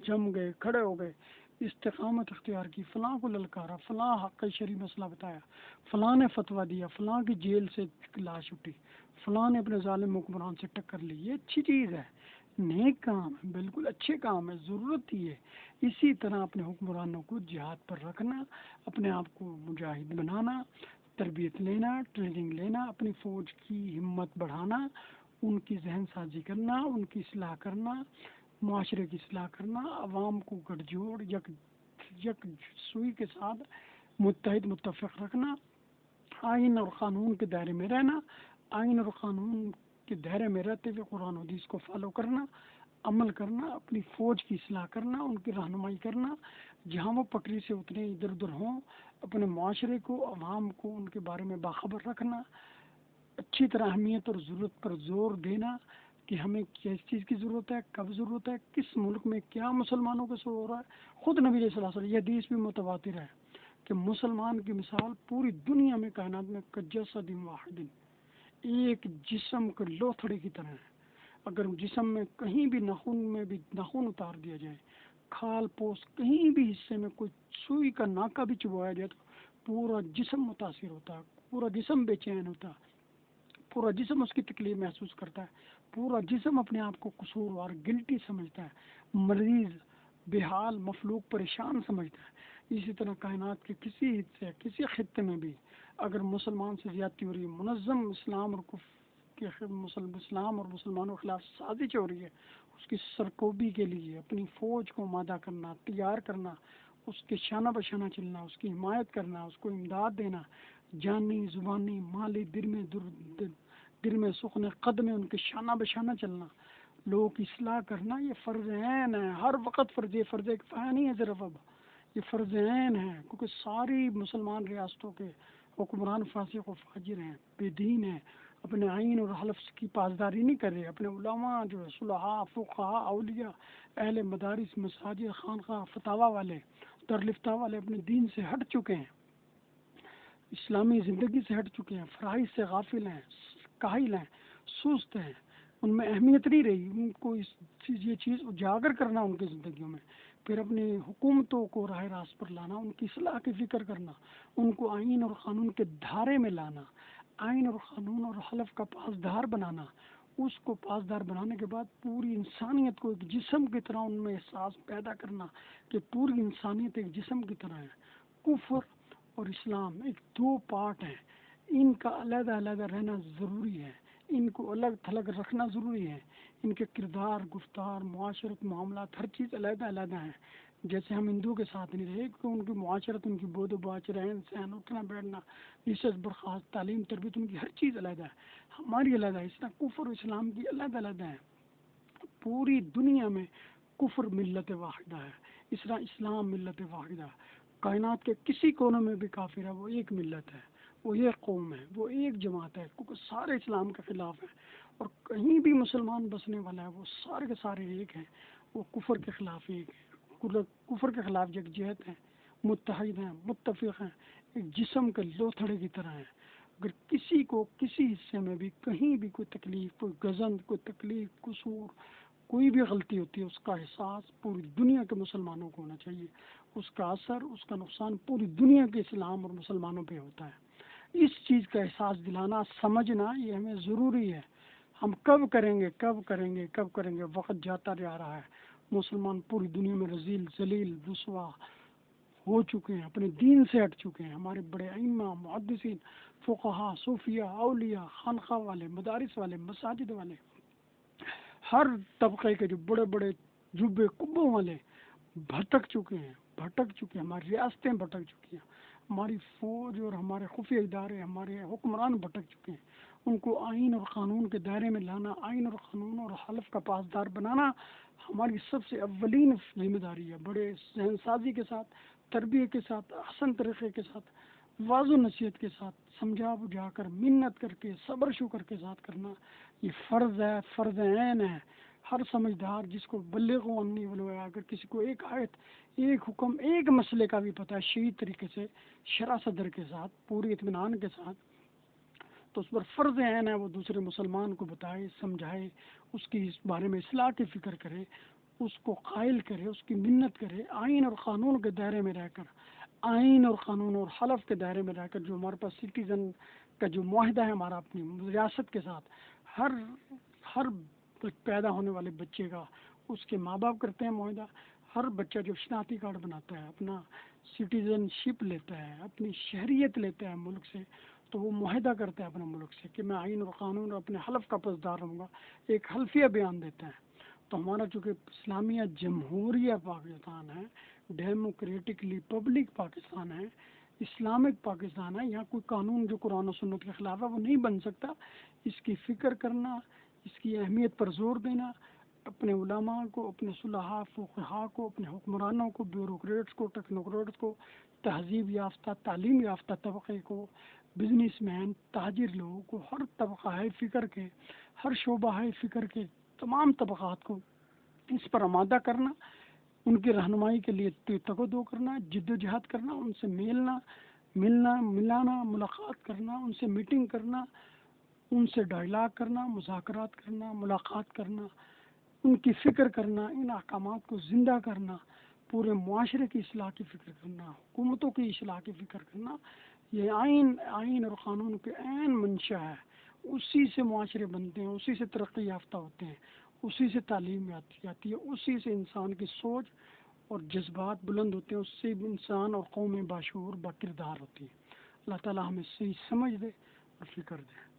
جم گئے، کھڑے ہو گئے، استقامت اختیار کی، فلاں کو للکارا، فلاں حق شرعی مسئلہ بتایا، فلاں نے فتویٰ دیا، فلاں کی جیل سے لاش اٹھی، فلاں نے اپنے ظالم حکمران سے ٹکر لی. یہ اچھی چیز ہے، نیک کام ہے، بالکل اچھے کام ہے، ضرورت ہی ہے. اسی طرح اپنے حکمرانوں کو جہاد پر رکھنا، اپنے آپ کو مجاہد بنانا، تربیت لینا، ٹریننگ لینا، اپنی فوج کی ہمت بڑھانا، ان کی ذہن سازی کرنا، ان کی اصلاح کرنا، معاشرے کی اصلاح کرنا، عوام کو گٹھ جوڑ یک سوئی کے ساتھ متحد متفق رکھنا، آئین اور قانون کے دائرے میں رہنا، آئین اور قانون کے دائرے میں رہتے ہوئے قرآن و حدیث کو فالو کرنا، عمل کرنا، اپنی فوج کی اصلاح کرنا، ان کی رہنمائی کرنا، جہاں وہ پٹری سے اتنے ادھر ادھر ہوں، اپنے معاشرے کو، عوام کو ان کے بارے میں باخبر رکھنا، اچھی طرح اہمیت اور ضرورت پر زور دینا کہ ہمیں کس چیز کی ضرورت ہے، کب ضرورت ہے، کس ملک میں کیا مسلمانوں کے ساتھ ہو رہا ہے. خود نبی صلی اللہ علیہ وسلم، یہ حدیث بھی متواتر ہے کہ مسلمان کی مثال پوری دنیا میں، کائنات میں، کجسد واحد، ایک جسم کے لوتھڑے کی طرح ہے. اگر جسم میں کہیں بھی ناخن میں بھی ناخن اتار دیا جائے، کھال پوس کہیں بھی حصے میں کوئی سوئی کا ناکہ بھی چبوایا جائے تو پورا جسم متاثر ہوتا ہے، پورا جسم بے چین ہوتا ہے، پورا جسم اس کی تکلیف محسوس کرتا ہے. پورا جسم اپنے آپ کو قصوروار گلٹی سمجھتا ہے، مریض، بے حال، مفلوق، پریشان سمجھتا ہے۔ اسی طرح کائنات کے کسی حصے، کسی خطے میں بھی اگر مسلمان سے زیادتی ہو رہی ہے، منظم اسلام اور اسلام اور مسلمانوں کے خلاف سازش ہو رہی ہے، اس کی سرکوبی کے لیے اپنی فوج کو آمادہ کرنا، تیار کرنا، اس کے شانہ بشانہ چلنا، اس کی حمایت کرنا، اس کو امداد دینا، جانی، زبانی، مالی، دل میں سخن قدم میں ان کے شانہ بشانہ چلنا، لوگوں کی اصلاح کرنا، یہ فرض عین ہے، ہر وقت فرض، یہ فرض کفایہ نہیں ہے صرف، اب یہ فرض عین ہے، کیونکہ ساری مسلمان ریاستوں کے حکمران فاسق و فاجر ہیں، بے دین ہیں، اپنے آئین اور حلف کی پاسداری نہیں کر رہے، اپنے علماء جو ہے، صلحاء، فقہاء، اولیاء، اہل مدارس، مساجد، خانقاہ، فتاوی والے، درلفتہ والے اپنے دین سے ہٹ چکے ہیں، اسلامی زندگی سے ہٹ چکے ہیں، فرائض سے غافل ہیں، کاہل ہیں، سست ہیں، ان میں اہمیت نہیں رہی، ان کو یہ چیز اجاگر کرنا ان کی زندگیوں میں، پھر اپنی حکومتوں کو راہ راست پر لانا، ان کی اصلاح کی فکر کرنا، ان کو آئین اور قانون کے دھارے میں لانا، آئین اور قانون اور حلف کا پاسدار بنانا، اس کو پاسدار بنانے کے بعد پوری انسانیت کو ایک جسم کی طرح ان میں احساس پیدا کرنا کہ پوری انسانیت ایک جسم کی طرح ہے، کفر اور اسلام ایک دو پارٹ ہیں، ان کا علیحدہ علیحدہ رہنا ضروری ہے، ان کو الگ تھلگ رکھنا ضروری ہے، ان کے کردار، گفتار، معاشرت، معاملات، ہر چیز علیحدہ علیحدہ ہیں، جیسے ہم ہندوؤں کے ساتھ نہیں رہے کہ ان کی معاشرت، ان کی بود و باش، رہن سہن، اٹھنا بیٹھنا، نشست برخاست، تعلیم تربیت، ان کی ہر چیز علیحدہ ہے، ہماری علیحدہ ہے، اس طرح کفر و اسلام کی علیحدہ علیحدہ ہے، پوری دنیا میں کفر ملت واحدہ ہے، اس طرح اسلام ملت واحدہ ہے، کائنات کے کسی کونے میں بھی کافر ہے، وہ ایک ملت ہے، وہ ایک قوم ہے، وہ ایک جماعت ہے، کیونکہ سارے اسلام کے خلاف ہیں، اور کہیں بھی مسلمان بسنے والا ہے وہ سارے کے سارے ایک ہیں، وہ کفر کے خلاف ایک ہے، کفر کے خلاف یکجہت ہیں، متحد ہیں، متفق ہیں، ایک جسم کے لوتھڑے کی طرح ہیں، اگر کسی کو کسی حصے میں بھی کہیں بھی کوئی تکلیف، کوئی گزند، کوئی تکلیف، قصور، کوئی بھی غلطی ہوتی ہے، اس کا احساس پوری دنیا کے مسلمانوں کو ہونا چاہیے، اس کا اثر، اس کا نقصان پوری دنیا کے اسلام اور مسلمانوں پہ ہوتا ہے، اس چیز کا احساس دلانا، سمجھنا، یہ ہمیں ضروری ہے، ہم کب کریں گے، کب کریں گے، کب کریں گے، وقت جاتا جا رہا ہے، مسلمان پوری دنیا میں رذیل، ذلیل، رسوا ہو چکے ہیں، اپنے دین سے ہٹ چکے ہیں، ہمارے بڑے ائمہ، محدثین، فقہاء، صوفیاء، اولیاء، خانقاہ والے، مدارس والے، مساجد والے، ہر طبقے کے جو بڑے بڑے جبے کبوں والے بھٹک چکے ہیں، بھٹک چکے ہیں، ہماری ریاستیں بھٹک چکی ہیں، ہماری فوج اور ہمارے خفیہ ادارے، ہمارے حکمران بھٹک چکے ہیں، ان کو آئین اور قانون کے دائرے میں لانا، آئین اور قانون اور حلف کا پاسدار بنانا ہماری سب سے اولین ذمہ داری ہے، بڑے ذہن سازی کے ساتھ، تربیت کے ساتھ، احسن طریقے کے ساتھ، واض و نصیحت کے ساتھ، سمجھا بجھا کر، منت کر کے، صبر شکر کے ساتھ کرنا، یہ فرض ہے، فرض عین ہے، ہر سمجھدار جس کو بلغوا انی ولو آیا، اگر کسی کو ایک آیت، ایک حکم، ایک مسئلے کا بھی پتہ ہے صحیح طریقے سے، شرح صدر کے ساتھ، پوری اطمینان کے ساتھ، تو اس پر فرض عین ہے وہ دوسرے مسلمان کو بتائے، سمجھائے، اس کی اس بارے میں اصلاح کی فکر کرے، اس کو قائل کرے، اس کی منت کرے، آئین اور قانون کے دائرے میں رہ کر، آئین اور قانون اور حلف کے دائرے میں رہ کر، جو ہمارے پاس سٹیزن کا جو معاہدہ ہے ہمارا اپنی ریاست کے ساتھ، ہر ہر پیدا ہونے والے بچے کا اس کے ماں باپ کرتے ہیں معاہدہ، ہر بچہ جو شناختی کارڈ بناتا ہے، اپنا سٹیزن شپ لیتا ہے، اپنی شہریت لیتا ہے ملک سے، تو وہ معاہدہ کرتا ہے اپنے ملک سے کہ میں آئین اور قانون اور اپنے حلف کا پاسدار رہوں گا، ایک حلفیہ بیان دیتا ہے، تو ہمارا چونکہ اسلامیہ جمہوریہ پاکستان ہے، ڈیموکریٹکلی پبلک پاکستان ہے، اسلامک پاکستان ہے، یہاں کوئی قانون جو قرآن و سنت کے خلاف ہے وہ نہیں بن سکتا، اس کی فکر کرنا، اس کی اہمیت پر زور دینا، اپنے علماء کو، اپنے صلحاء، فقہاء کو، اپنے حکمرانوں کو، بیوروکریٹس کو، ٹیکنوکریٹس کو، تہذیب یافتہ، تعلیم یافتہ طبقے کو، بزنس مین، تاجر لوگوں کو، ہر طبقہ ہے فکر کے، ہر شعبہ ہے فکر کے تمام طبقات کو اس پر آمادہ کرنا، ان کی رہنمائی کے لیے تگ و دو کرنا، جد و جہاد کرنا، ان سے ملانا، ملاقات کرنا، ان سے میٹنگ کرنا، ان سے ڈائلاگ کرنا، مذاکرات کرنا، ملاقات کرنا، ان کی فکر کرنا، ان احکامات کو زندہ کرنا، پورے معاشرے کی اصلاح کی فکر کرنا، حکومتوں کی اصلاح کی فکر کرنا، یہ آئین اور قانون کے عین منشا ہے، اسی سے معاشرے بنتے ہیں، اسی سے ترقی یافتہ ہوتے ہیں، اسی سے تعلیم آتی جاتی ہے، اسی سے انسان کی سوچ اور جذبات بلند ہوتے ہیں، اس سے انسان اور قوم باشعور با کردار ہوتی ہے۔ اللہ تعالیٰ ہمیں صحیح سمجھ دے اور فکر دے۔